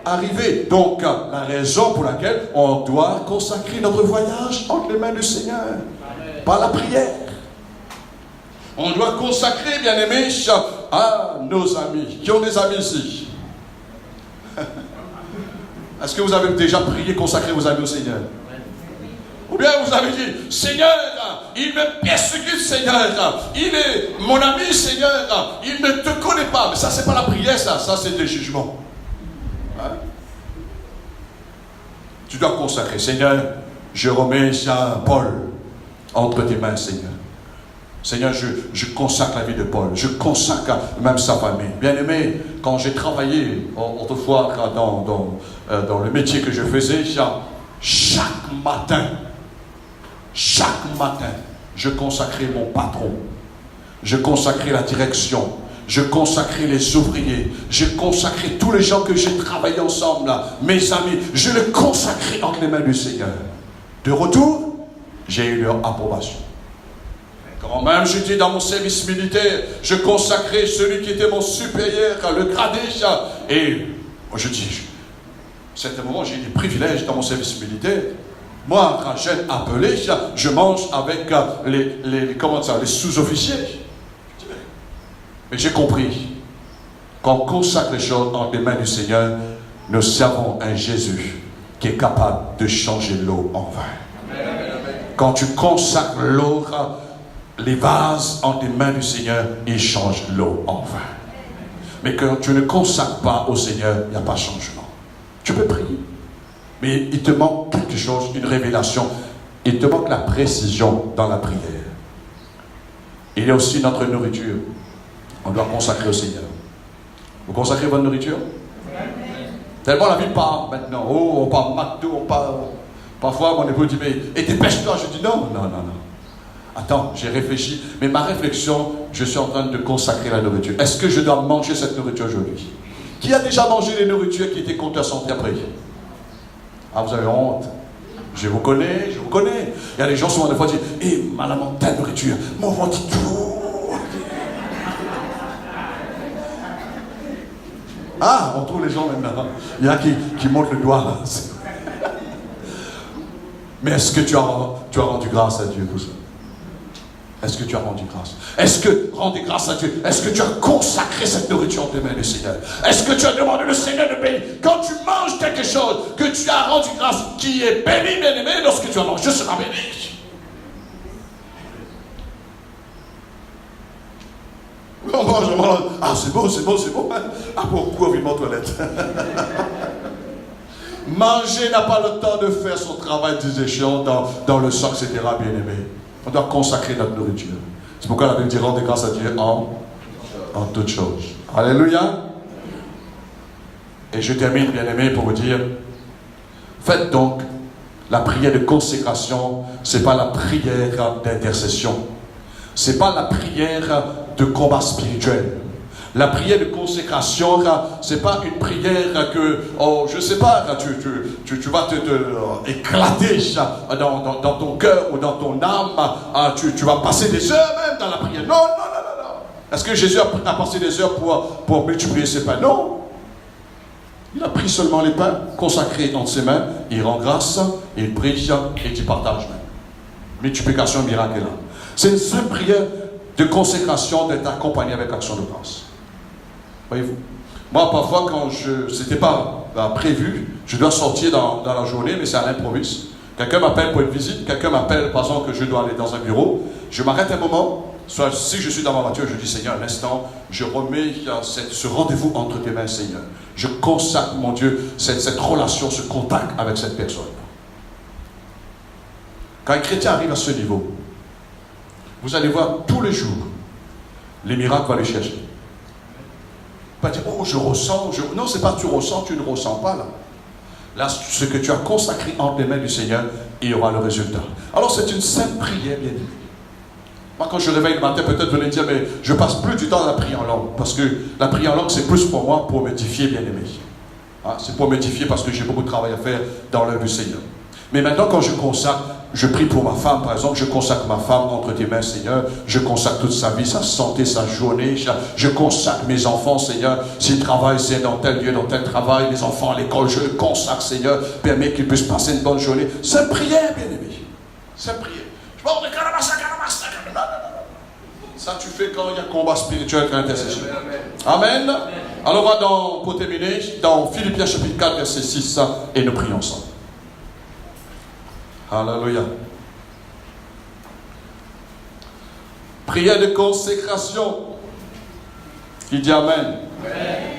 A: arrivée. Donc, la raison pour laquelle on doit consacrer notre voyage entre les mains du Seigneur. Par la prière. On doit consacrer, bien-aimés, à nos amis. Qui ont des amis ici? Est-ce que vous avez déjà prié, consacré vos amis au Seigneur? Ou bien vous avez dit, Seigneur, il me persécute, Seigneur, il est mon ami, Seigneur, il ne te connaît pas. Mais ça, c'est pas la prière, ça c'est des jugements. Hein? Tu dois consacrer, Seigneur, je remets Paul entre tes mains, Seigneur. Seigneur, je consacre la vie de Paul, je consacre même sa famille. Bien-aimé, quand j'ai travaillé autrefois dans le métier que je faisais, chaque matin, je consacrais mon patron, je consacrais la direction, je consacrais les ouvriers, je consacrais tous les gens que j'ai travaillé ensemble, mes amis, je les consacrais entre les mains du Seigneur. De retour, j'ai eu leur approbation. Quand même j'étais dans mon service militaire, je consacrais celui qui était mon supérieur, le gradé, et je dis, à certains moments j'ai eu des privilèges dans mon service militaire. Moi, quand j'ai appelé, je mange avec les sous-officiers. Mais j'ai compris qu'on consacre les choses entre les mains du Seigneur. Nous servons un Jésus qui est capable de changer l'eau en vin. Quand tu consacres l'eau, les vases entre les mains du Seigneur, il change l'eau en vin. Mais quand tu ne consacres pas au Seigneur, il n'y a pas de changement. Tu peux prier, mais il te manque quelque chose, une révélation. Il te manque la précision dans la prière. Il y a aussi notre nourriture. On doit consacrer au Seigneur. Vous consacrez votre nourriture? Tellement la vie part maintenant. Oh, on part McDo, on part... Parfois, mon époux dit, mais et dépêche-toi. Je dis, non. Attends, j'ai réfléchi. Mais ma réflexion, je suis en train de consacrer la nourriture. Est-ce que je dois manger cette nourriture aujourd'hui? Qui a déjà mangé les nourritures qui étaient contre la santé après? Ah, vous avez honte. Je vous connais. Il y a des gens souvent des fois qui disent, madame, telle nourriture, mon ventre tout. Ah, on trouve les gens maintenant. Il y en a qui montrent le doigt là. Mais est-ce que tu as rendu grâce à Dieu pour ça? Est-ce que tu as rendu grâce? Est-ce que, rendez grâce à Dieu, est-ce que tu as consacré cette nourriture entre les mains du Seigneur? Est-ce que tu as demandé au Seigneur de bénir? Quand tu manges quelque chose que tu as rendu grâce, qui est béni, bien-aimé, lorsque tu as mangé, sera béni. On mange. Ah, c'est beau. Ah, pourquoi vivement aux toilettes? Manger n'a pas le temps de faire son travail, disait Chion, dans le sang, etc., bien-aimé. On doit consacrer notre nourriture. C'est pourquoi la Bible dit rendez grâce à Dieu en toutes choses. Alléluia. Et je termine, bien-aimé, pour vous dire, faites donc la prière de consécration, ce n'est pas la prière d'intercession. Ce n'est pas la prière de combat spirituel. La prière de consécration, ce n'est pas une prière que, je ne sais pas, tu vas te éclater dans ton cœur ou dans ton âme. Tu vas passer des heures même dans la prière. Non. Est-ce que Jésus a passé des heures pour multiplier ses pains? Non. Il a pris seulement les pains, consacrés dans ses mains, il rend grâce, il prie et il partage même. Multiplication miracle là. C'est une simple prière de consécration d'être accompagnée avec action de grâce. Voyez-vous? Moi, parfois, quand c'était pas prévu, je dois sortir dans la journée, mais c'est à l'improviste. Quelqu'un m'appelle pour une visite, quelqu'un m'appelle par exemple que je dois aller dans un bureau. Je m'arrête un moment, soit si je suis dans ma voiture, je dis Seigneur, un instant, je remets ce rendez-vous entre tes mains, Seigneur. Je consacre, mon Dieu, cette relation, ce contact avec cette personne. Quand un chrétien arrive à ce niveau, vous allez voir tous les jours, les miracles vont aller chercher. Pas dire, oh, je ressens. Non, c'est pas tu ressens, tu ne ressens pas là. Là, ce que tu as consacré entre les mains du Seigneur, il y aura le résultat. Alors, c'est une simple prière, bien aimée. Moi, quand je réveille le matin, peut-être vous allez dire, mais je passe plus du temps à la prière en langue. Parce que la prière en langue, c'est plus pour moi, pour m'édifier, bien aimé. Hein, c'est pour m'édifier parce que j'ai beaucoup de travail à faire dans l'œuvre du Seigneur. Mais maintenant, quand je consacre, je prie pour ma femme, par exemple, je consacre ma femme entre tes mains, Seigneur. Je consacre toute sa vie, sa santé, sa journée. Je consacre mes enfants, Seigneur. S'ils travaillent, c'est dans tel lieu, dans tel travail. Les enfants à l'école, je le consacre, Seigneur. Permets qu'ils puissent passer une bonne journée. C'est prière, bien aimé. C'est prière. Je parle de calamassa. Ça, tu fais quand il y a combat spirituel et intercession. Amen. Alors, on va pour terminer, dans Philippiens chapitre 4, verset 6, et nous prions ensemble. Alléluia. Prière de consécration. Qui dit Amen. Amen.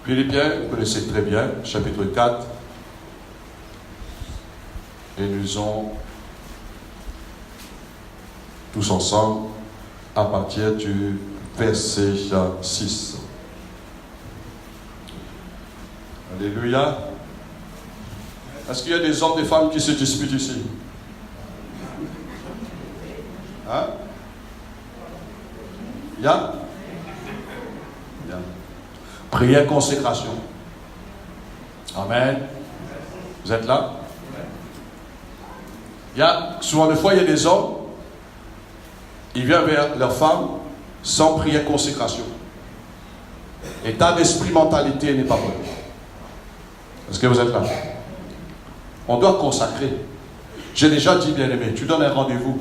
A: Philippiens, vous connaissez très bien, chapitre 4. Et nous lisons tous ensemble à partir du verset 6. Alléluia. Est-ce qu'il y a des hommes et des femmes qui se disputent ici? Hein? Il y a? Bien. Prière consécration. Amen. Vous êtes là? Il y a, souvent des fois, il y a des hommes, ils viennent vers leur femme sans prière consécration. État d'esprit, mentalité n'est pas bon. Est-ce que vous êtes là? On doit consacrer. J'ai déjà dit, bien aimé, tu donnes un rendez-vous.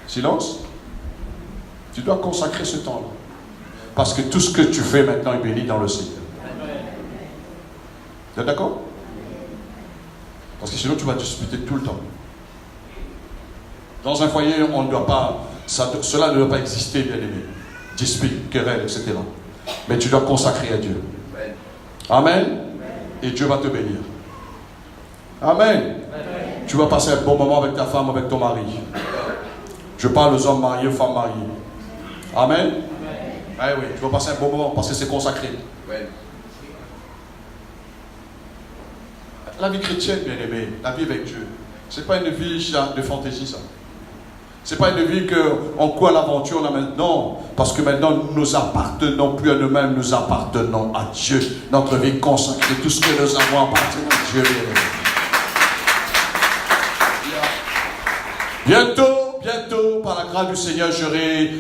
A: Silence. Tu dois consacrer ce temps-là. Parce que tout ce que tu fais maintenant est béni dans le Seigneur. Vous êtes d'accord? Parce que sinon tu vas disputer tout le temps. Dans un foyer, on ne doit pas, cela ne doit pas exister, bien aimé. Dispute, querelle, etc. Mais tu dois consacrer à Dieu. Amen. Et Dieu va te bénir. Amen. Tu vas passer un bon moment avec ta femme, avec ton mari. Je parle aux hommes mariés, aux femmes mariées. Amen. Ah oui, tu vas passer un bon moment parce que c'est consacré. La vie chrétienne, bien aimé, la vie avec Dieu, c'est pas une vie de fantaisie, ça. C'est pas une vie qu'on court à l'aventure là maintenant, parce que maintenant nous nous appartenons plus à nous-mêmes, nous appartenons à Dieu. Notre vie consacrée, tout ce que nous avons appartient à Dieu. Bientôt, par la grâce du Seigneur, j'aurai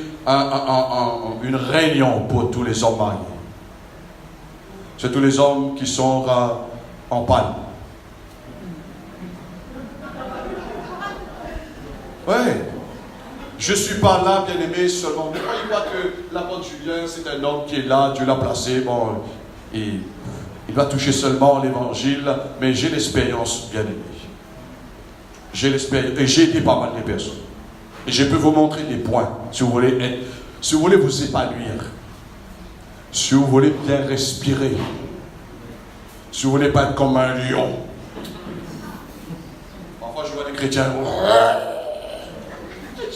A: une réunion pour tous les hommes mariés. C'est tous les hommes qui sont en panne. Oui. Je ne suis pas là, bien aimé, seulement. Ne croyez pas que l'apôtre Julien, c'est un homme qui est là, Dieu l'a placé. Bon, il va toucher seulement l'évangile, mais j'ai l'expérience, bien aimé. J'ai l'expérience, et j'ai aidé pas mal de personnes. Et je peux vous montrer des points, si vous voulez vous épanouir, si vous voulez bien respirer, si vous voulez pas être comme un lion. Parfois, je vois des chrétiens.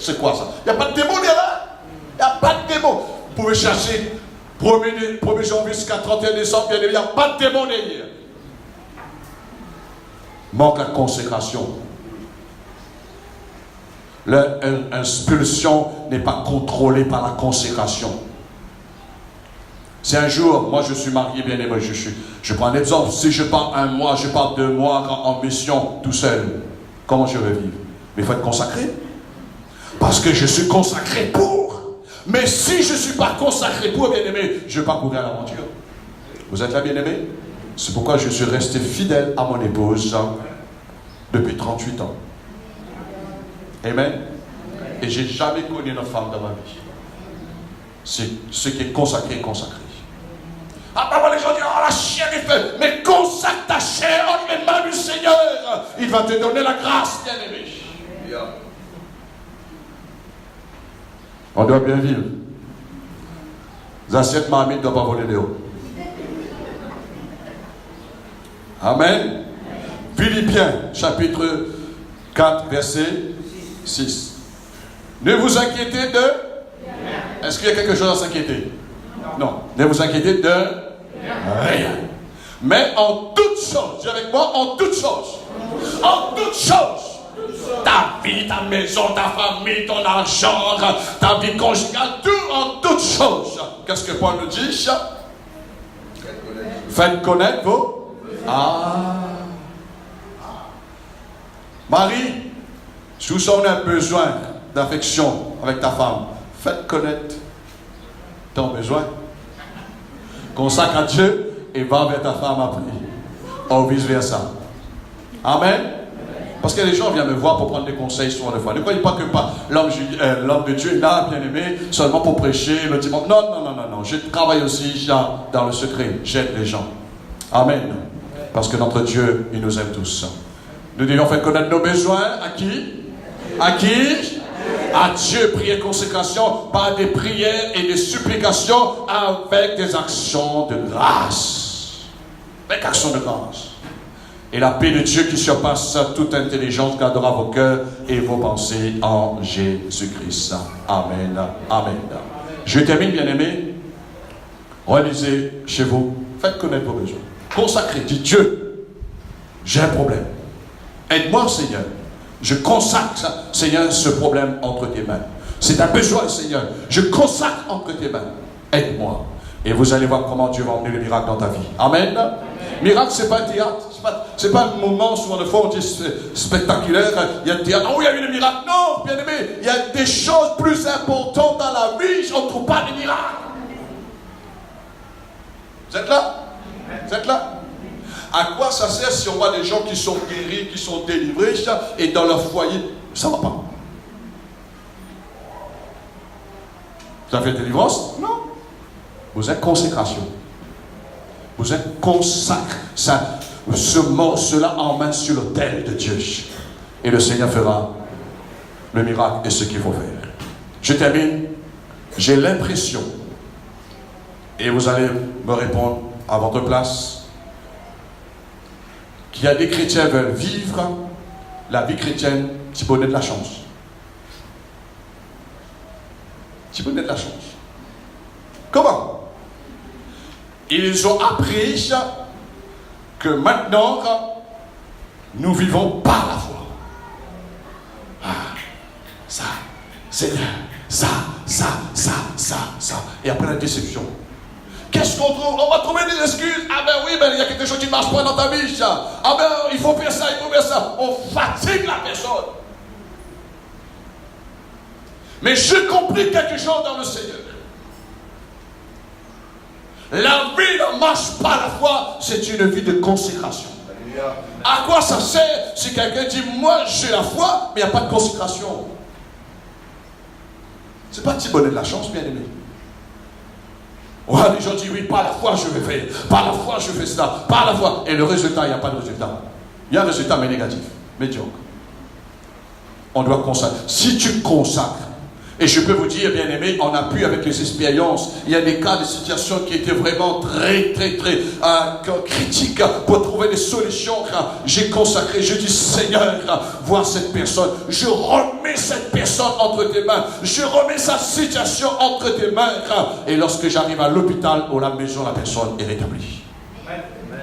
A: C'est quoi ça? Il n'y a pas de démon derrière. Il n'y a pas de démon. Vous pouvez chercher 1er janvier jusqu'à 31 décembre, il n'y a pas de démon derrière. Manque la consécration. L'impulsion n'est pas contrôlée par la consécration. Si un jour, moi je suis marié, bien aimé, je prends un exemple, si je pars 1 mois, je pars 2 mois en mission tout seul, comment je vais vivre? Mais il faut être consacré. Parce que je suis consacré pour. Mais si je ne suis pas consacré pour, bien aimé, je ne vais pas courir à l'aventure. Vous êtes là, bien aimé? C'est pourquoi je suis resté fidèle à mon épouse depuis 38 ans. Amen. Et j'ai jamais connu une femme dans ma vie. C'est ce qui est consacré, consacré. Ah, bah, les gens disent, oh, la chair est faite. Mais consacre ta chair entre les mains du Seigneur. Il va te donner la grâce, bien-aimé. On doit bien vivre. Les assiettes marmites ne doivent pas voler dehors. Amen. Philippiens, chapitre 4, verset 6. Ne vous inquiétez de... Est-ce qu'il y a quelque chose à s'inquiéter? Non. Ne vous inquiétez de rien. Mais en toutes choses, dis avec moi, en toutes choses. En toutes choses. Ta vie, ta maison, ta famille, ton argent, ta vie conjugale, tout en toutes choses. Qu'est-ce que Paul nous dit? Faites connaître vos... Marie, si vous avez un besoin d'affection avec ta femme, faites connaître ton besoin. Consacre à Dieu et va vers ta femme après. Ou vice versa. Amen. Parce que les gens viennent me voir pour prendre des conseils souvent des fois. Ne croyez pas que l'homme de Dieu est là, bien aimé, seulement pour prêcher le dimanche. Non. Je travaille aussi dans le secret. J'aide les gens. Amen. Parce que notre Dieu, il nous aime tous. Nous devons faire connaître nos besoins à qui? À qui? À Dieu, prière consécration par des prières et des supplications avec des actions de grâce. Avec actions de grâce. Et la paix de Dieu qui surpasse toute intelligence gardera vos cœurs et vos pensées en Jésus-Christ. Amen. Amen. Je termine, bien-aimés. Relisez chez vous. Faites connaître vos besoins. Consacrez. Dites Dieu, j'ai un problème. Aide-moi, Seigneur. Je consacre, Seigneur, ce problème entre tes mains. C'est un besoin, Seigneur. Je consacre entre tes mains. Aide-moi. Et vous allez voir comment Dieu va emmener le miracle dans ta vie. Amen. Miracle, ce n'est pas un théâtre. Ce n'est pas un moment, souvent de fois, on dit spectaculaire. Il y a un théâtre. Oh, il y a eu le miracle. Non, bien aimé. Il y a des choses plus importantes dans la vie. On ne trouve pas de miracle. Vous êtes là? Vous êtes là? À quoi ça sert si on voit des gens qui sont guéris, qui sont délivrés, et dans leur foyer, ça ne va pas? Vous avez fait délivrance? Non. Vous êtes consécration. Vous êtes consacré. Cela en main sur l'autel de Dieu. Et le Seigneur fera le miracle et ce qu'il faut faire. Je termine. J'ai l'impression, et vous allez me répondre à votre place, qu'il y a des chrétiens qui veulent vivre la vie chrétienne, petit bonnet de la chance. Petit bonnet de la chance. Comment? Ils ont appris que maintenant, nous vivons par la foi. Ça, Seigneur, ça. Et après la déception. Qu'est-ce qu'on trouve? On va trouver des excuses. Ah ben oui, il y a quelque chose qui ne marche pas dans ta vie. Ah ben il faut faire ça, il faut faire ça. On fatigue la personne. Mais j'ai compris quelque chose dans le Seigneur. La vie ne marche pas à la foi, c'est une vie de consécration. À quoi ça sert si quelqu'un dit moi j'ai la foi, mais il n'y a pas de consécration? C'est pas un petit bonnet de la chance, bien aimé. Ouais, les gens disent oui, par la foi je vais faire, par la foi je fais cela, par la foi. Et le résultat, il n'y a pas de résultat. Il y a un résultat, mais négatif, médiocre. On doit consacrer. Si tu consacres, et je peux vous dire, bien aimé, en appui avec les expériences, il y a des cas, des situations qui étaient vraiment très critiques pour trouver des solutions. J'ai consacré, je dis Seigneur, vois cette personne, je remets cette personne entre tes mains, je remets sa situation entre tes mains. Et lorsque j'arrive à l'hôpital ou à la maison, la personne est rétablie.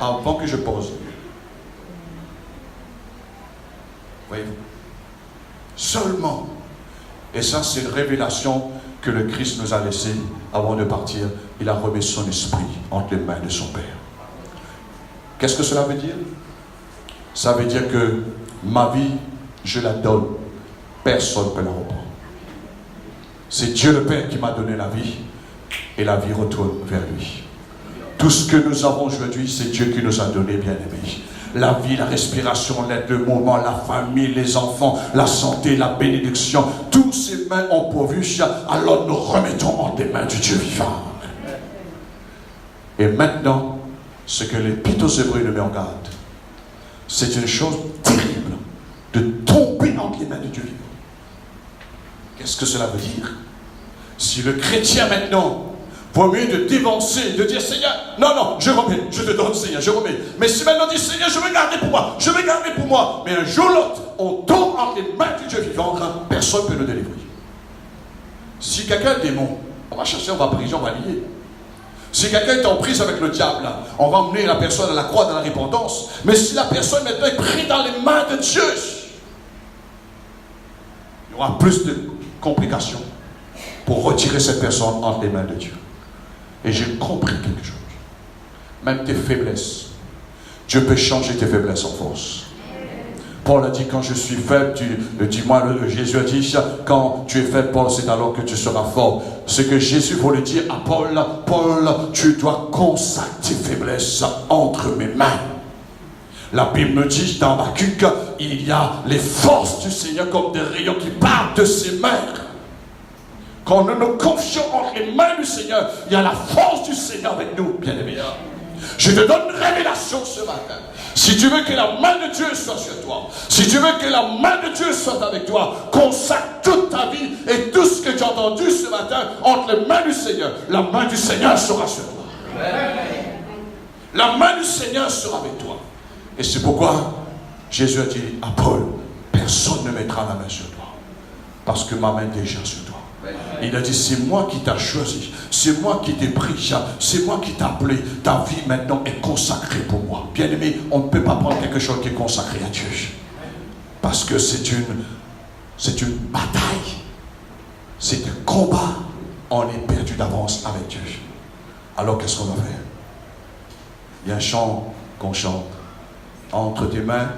A: Avant que je pose. Voyez-vous? Seulement. Et ça, c'est une révélation que le Christ nous a laissée avant de partir. Il a remis son esprit entre les mains de son Père. Qu'est-ce que cela veut dire? Ça veut dire que ma vie, je la donne. Personne ne peut la reprendre. C'est Dieu le Père qui m'a donné la vie. Et la vie retourne vers lui. Tout ce que nous avons aujourd'hui, c'est Dieu qui nous a donné, bien-aimés. la vie, la respiration, l'aide, le mouvement, la famille, les enfants, la santé, la bénédiction. Tous ces mains ont pourvu. Alors nous remettons en des mains du Dieu vivant. Et maintenant, ce que l'Épître aux Hébreux nous met en garde, c'est une chose terrible de tomber entre les mains de Dieu vivant. Qu'est-ce que cela veut dire? Si le chrétien maintenant vaut mieux de dévancer, de dire Seigneur, non, je remets, je te donne Seigneur, je remets. Mais si maintenant on dit Seigneur, je vais garder pour moi, je vais garder pour moi. Mais un jour ou l'autre, on tombe entre les mains du Dieu vivant, personne ne peut nous délivrer. Si quelqu'un est démon, on va chercher, on va prison, on va lier. Si quelqu'un est en prise avec le diable, on va emmener la personne à la croix, dans la repentance. Mais si la personne maintenant est prise dans les mains de Dieu, il y aura plus de complications pour retirer cette personne entre les mains de Dieu. Et j'ai compris quelque chose. Même tes faiblesses, Dieu peut changer tes faiblesses en force. Paul a dit, quand je suis faible, Jésus a dit, quand tu es faible, Paul, c'est alors que tu seras fort. Ce que Jésus voulait dire à Paul, tu dois consacrer tes faiblesses entre mes mains. La Bible me dit, dans Habakkuk, il y a les forces du Seigneur comme des rayons qui partent de ses mains. Quand nous nous confions entre les mains du Seigneur, il y a la force du Seigneur avec nous, bien-aimés. Je te donne une révélation ce matin. Si tu veux que la main de Dieu soit sur toi, si tu veux que la main de Dieu soit avec toi, consacre toute ta vie et tout ce que tu as entendu ce matin entre les mains du Seigneur. La main du Seigneur sera sur toi. La main du Seigneur sera avec toi. Et c'est pourquoi Jésus a dit à Paul, personne ne mettra la main sur toi, parce que ma main est déjà sur toi. Il a dit, c'est moi qui t'ai choisi, c'est moi qui t'ai pris, c'est moi qui t'ai appelé, ta vie maintenant est consacrée pour moi. Bien aimé, on ne peut pas prendre quelque chose qui est consacré à Dieu, parce que c'est une bataille, c'est un combat, on est perdu d'avance avec Dieu. Alors qu'est-ce qu'on va faire? Il y a un chant qu'on chante, entre tes mains,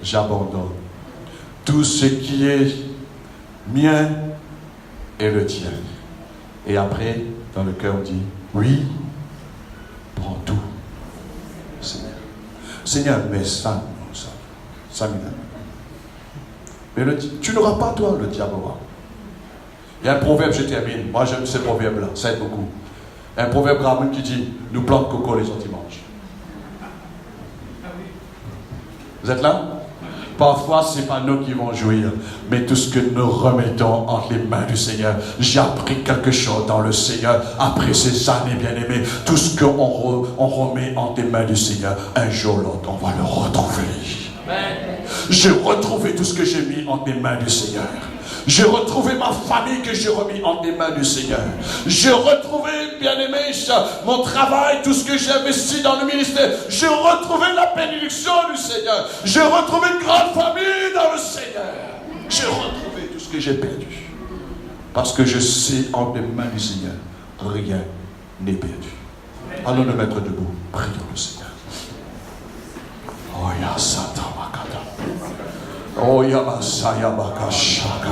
A: j'abandonne tout ce qui est mien et le tien. Et après, dans le cœur, on dit, oui, prends tout. Seigneur, Seigneur, mais ça m'énerve. Mais tu n'auras pas, toi, le diable. Il y a un proverbe, je termine. Moi, j'aime ce proverbe-là, ça aide beaucoup. Un proverbe ramène qui dit, nous plantons coco, les autres mangent. Vous êtes là? Parfois, ce n'est pas nous qui vont jouir, mais tout ce que nous remettons entre les mains du Seigneur. J'ai appris quelque chose dans le Seigneur après ces années bien-aimées. Tout ce qu'on remet entre les mains du Seigneur, un jour ou l'autre, on va le retrouver. J'ai retrouvé tout ce que j'ai mis entre les mains du Seigneur. J'ai retrouvé ma famille que j'ai remis entre les mains du Seigneur. J'ai retrouvé, bien-aimé, mon travail, tout ce que j'ai investi dans le ministère. J'ai retrouvé la bénédiction du Seigneur. J'ai retrouvé une grande famille dans le Seigneur. J'ai retrouvé tout ce que j'ai perdu. Parce que je sais, entre les mains du Seigneur, rien n'est perdu. Allons nous mettre debout. Prions le Seigneur. Oh, ya Satan Makata. Oh, ya Masaya Makashaka.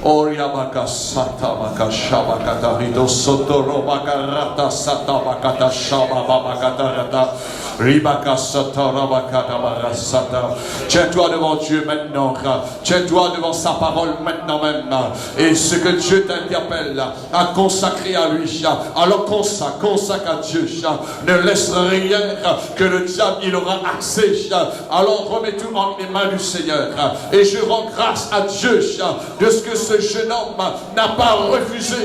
A: Oh, ya Makasata Makashabakata. Rido Sotoro Makarata Sata Makata Shaba Makata. Tiens-toi devant Dieu maintenant. Tiens-toi devant sa parole maintenant même. Et ce que Dieu t'interpelle à consacrer à lui. Alors consacre à Dieu. Ne laisse rien que le diable il aura accès. Alors remets tout entre les mains du Seigneur. Et je rends grâce à Dieu de ce que ce jeune homme n'a pas refusé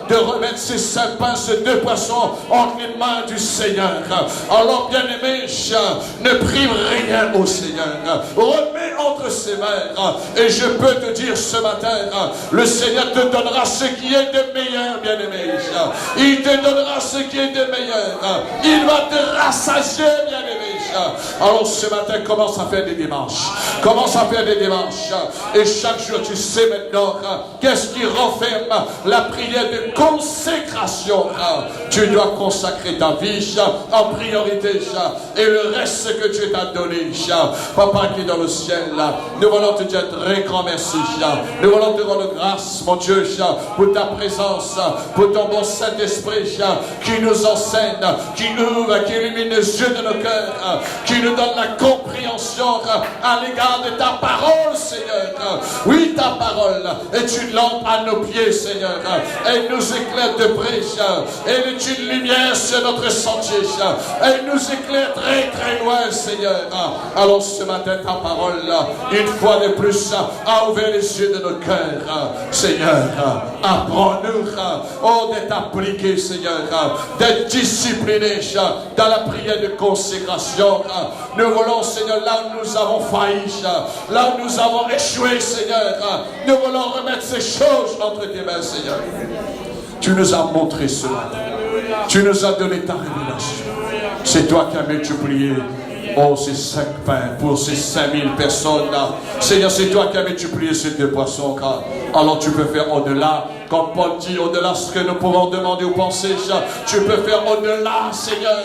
A: de remettre ses 5 pains, ces 2 poissons entre les mains du Seigneur. Alors bien aimé, ne prive rien au Seigneur. Remets entre ses mains. Et je peux te dire ce matin, le Seigneur te donnera ce qui est de meilleur, bien-aimé. Il te donnera ce qui est de meilleur. Il va te rassasier, bien-aimé. Alors ce matin, commence à faire des démarches. Commence à faire des démarches. Et chaque jour, tu sais maintenant qu'est-ce qui renferme la prière de consécration. Tu dois consacrer ta vie en priorité. Et le reste que tu t'as donné, Papa qui est dans le ciel, nous voulons te dire très grand merci. Nous voulons te rendre grâce, mon Dieu, pour ta présence, pour ton bon Saint-Esprit qui nous enseigne, qui ouvre, qui illumine les yeux de nos cœurs, qui nous donne la compréhension à l'égard de ta parole, Seigneur. Oui, ta parole est une lampe à nos pieds, Seigneur. Elle nous éclaire de près. Elle est une lumière sur notre sentier. Elle nous éclaire très très loin, Seigneur. Alors ce matin, ta parole, une fois de plus, a ouvert les yeux de nos cœurs. Seigneur, apprends-nous, oh, d'être appliqués, Seigneur, d'être disciplinés dans la prière de consécration. Nous voulons, Seigneur, là où nous avons failli, là où nous avons échoué, Seigneur, nous voulons remettre ces choses entre tes mains, Seigneur. Tu nous as montré cela. Tu nous as donné ta révélation. C'est toi qui as multiplié, oh, ces 5 pains pour ces 5000 personnes. Seigneur, c'est toi qui as multiplié ces 2 poissons. Alors tu peux faire au-delà. Comme Paul dit, au-delà de ce que nous pouvons demander ou penser, tu peux faire au-delà, Seigneur.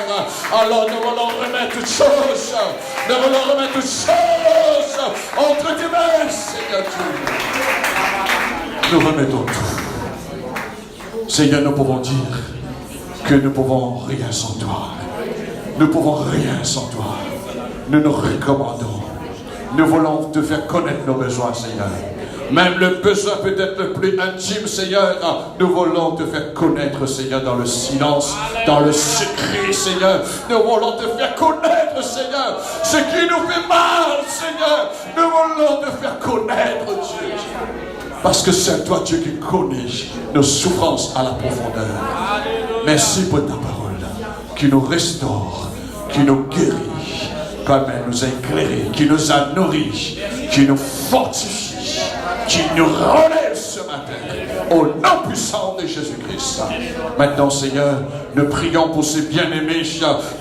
A: Alors nous voulons remettre toutes choses. Nous voulons remettre toutes choses entre tes mains, Seigneur Dieu. Nous remettons tout. Seigneur, nous pouvons dire que nous pouvons rien sans toi. Nous pouvons rien sans toi. Nous nous recommandons. Nous voulons te faire connaître nos besoins, Seigneur. Même le besoin peut-être le plus intime, Seigneur, nous voulons te faire connaître, Seigneur, dans le silence, dans le secret, Seigneur. Nous voulons te faire connaître, Seigneur, ce qui nous fait mal, Seigneur. Nous voulons te faire connaître, Dieu. Parce que c'est toi, Dieu, qui connais nos souffrances à la profondeur. Merci pour ta parole, qui nous restaure, qui nous guérit, comme elle nous a éclairés, qui nous a nourris, qui nous fortifie, qui nous relève ce matin, au nom puissant de Jésus-Christ. Maintenant, Seigneur, nous prions pour ces bien-aimés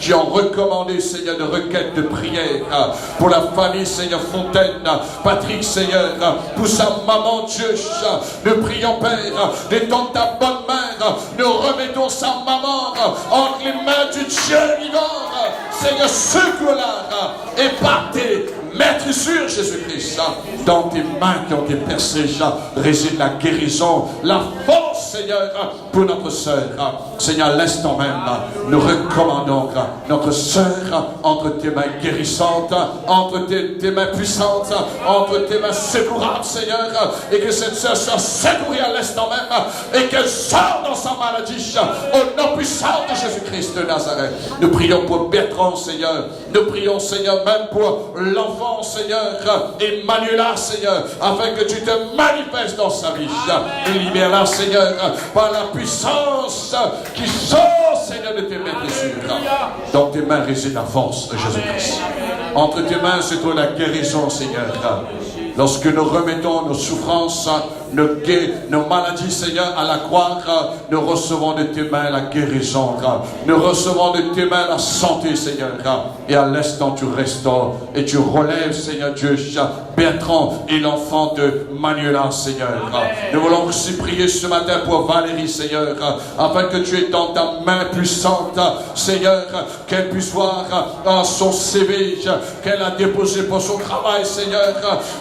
A: qui ont recommandé, Seigneur, de requêtes de prière pour la famille, Seigneur, Fontaine, Patrick, Seigneur, pour sa maman, Dieu. Nous prions, Père, détends ta bonne main, nous remettons sa maman entre les mains du Dieu vivant. Seigneur, secoue-la et partez. Maître sur Jésus-Christ, dans tes mains qui ont été percées, réside la guérison, la force, Seigneur, pour notre sœur. Seigneur, l'instant même, nous recommandons notre sœur entre tes mains guérissantes, entre tes mains puissantes, entre tes mains secourantes, Seigneur, et que cette sœur soit secourue à l'instant même, et qu'elle sorte dans sa maladie, au nom puissant de Jésus-Christ de Nazareth. Nous prions pour Bertrand, Seigneur. Nous prions, Seigneur, même pour l'enfant, Seigneur, Emmanuela, Seigneur, afin que tu te manifestes dans sa vie. Libère-la, Seigneur, par la puissance qui sort, Seigneur, de tes mains blessures. Dans tes mains réside la force de Jésus-Christ. Entre tes mains se trouve la guérison, Seigneur. Lorsque nous remettons nos souffrances, nos maladies, Seigneur, à la croix, nous recevons de tes mains la guérison. Nous recevons de tes mains la santé, Seigneur. Et à l'instant, tu restaures et tu relèves, Seigneur Dieu, Bertrand et l'enfant de Manuela, Seigneur. Nous voulons aussi prier ce matin pour Valérie, Seigneur, afin que tu aies dans ta main puissante, Seigneur, qu'elle puisse voir son CV qu'elle a déposé pour son travail, Seigneur,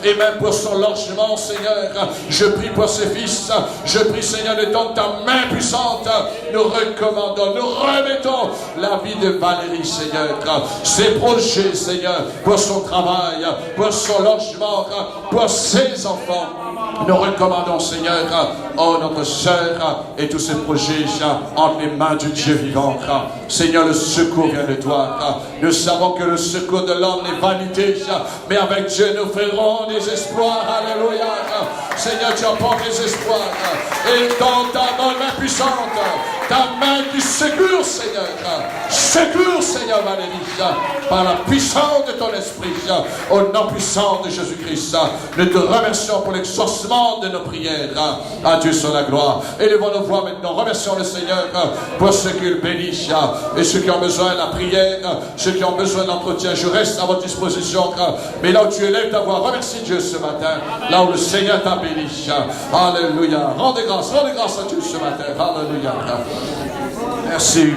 A: et même pour son logement, Seigneur. Je prie pour ses fils. Je prie, Seigneur, de dans ta main puissante. Nous recommandons, nous remettons la vie de Valérie, Seigneur. Ses projets, Seigneur, pour son travail, pour son logement, pour ses enfants. Nous recommandons, Seigneur, oh, notre sœur et tous ses projets entre les mains du Dieu vivant. Seigneur, le secours vient de toi. Nous savons que le secours de l'homme est vanité, mais avec Dieu, nous ferons des espoirs. Alléluia. Seigneur, tu apportes des espoirs. Et dans ta bonne main puissante, Ta main qui sécure, Seigneur. Sécure, Seigneur, Valérie, par la puissance de ton esprit. Au nom puissant de Jésus-Christ, nous te remercions pour l'exaucement de nos prières. À Dieu soit la gloire. Élevons nos voix maintenant. Remercions le Seigneur pour ceux qu'il bénit et ceux qui ont besoin de la prière, ceux qui ont besoin d'entretien. Je reste à votre disposition. Mais là où tu élèves ta voix, remercie Dieu ce matin. Là où le Seigneur t'a béni. Alléluia. Rendez grâce à Dieu ce matin. Alléluia. Merci.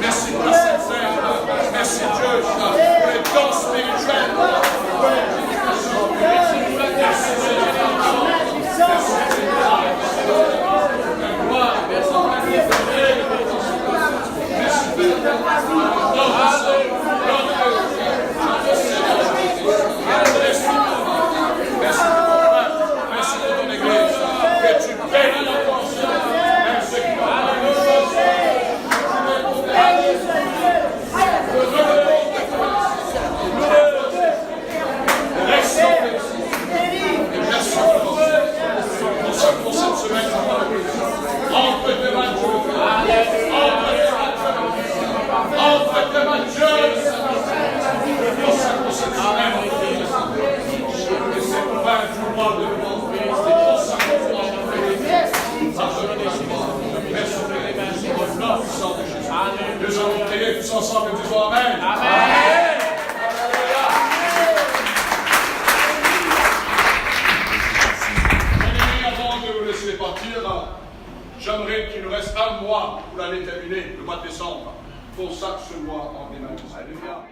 A: Merci pour la sincère. Merci Dieu pour les dons spirituels. Merci pour ton Église. Que tu bénis la conscience. Même ceux qui n'ont pas de choses. Pour cette semaine, entre tes mains, entre tes mains, Dieu, pour cette semaine, et c'est pour 20 jours de mort, c'est pour ça qu'on doit merci pour le nom puissant de Jésus. Nous allons prier tous ensemble et disons Amen. Amen. Partir, j'aimerais qu'il nous reste un mois pour l'année terminée, le mois de décembre. Consacre ce mois en démarrage. Alléluia.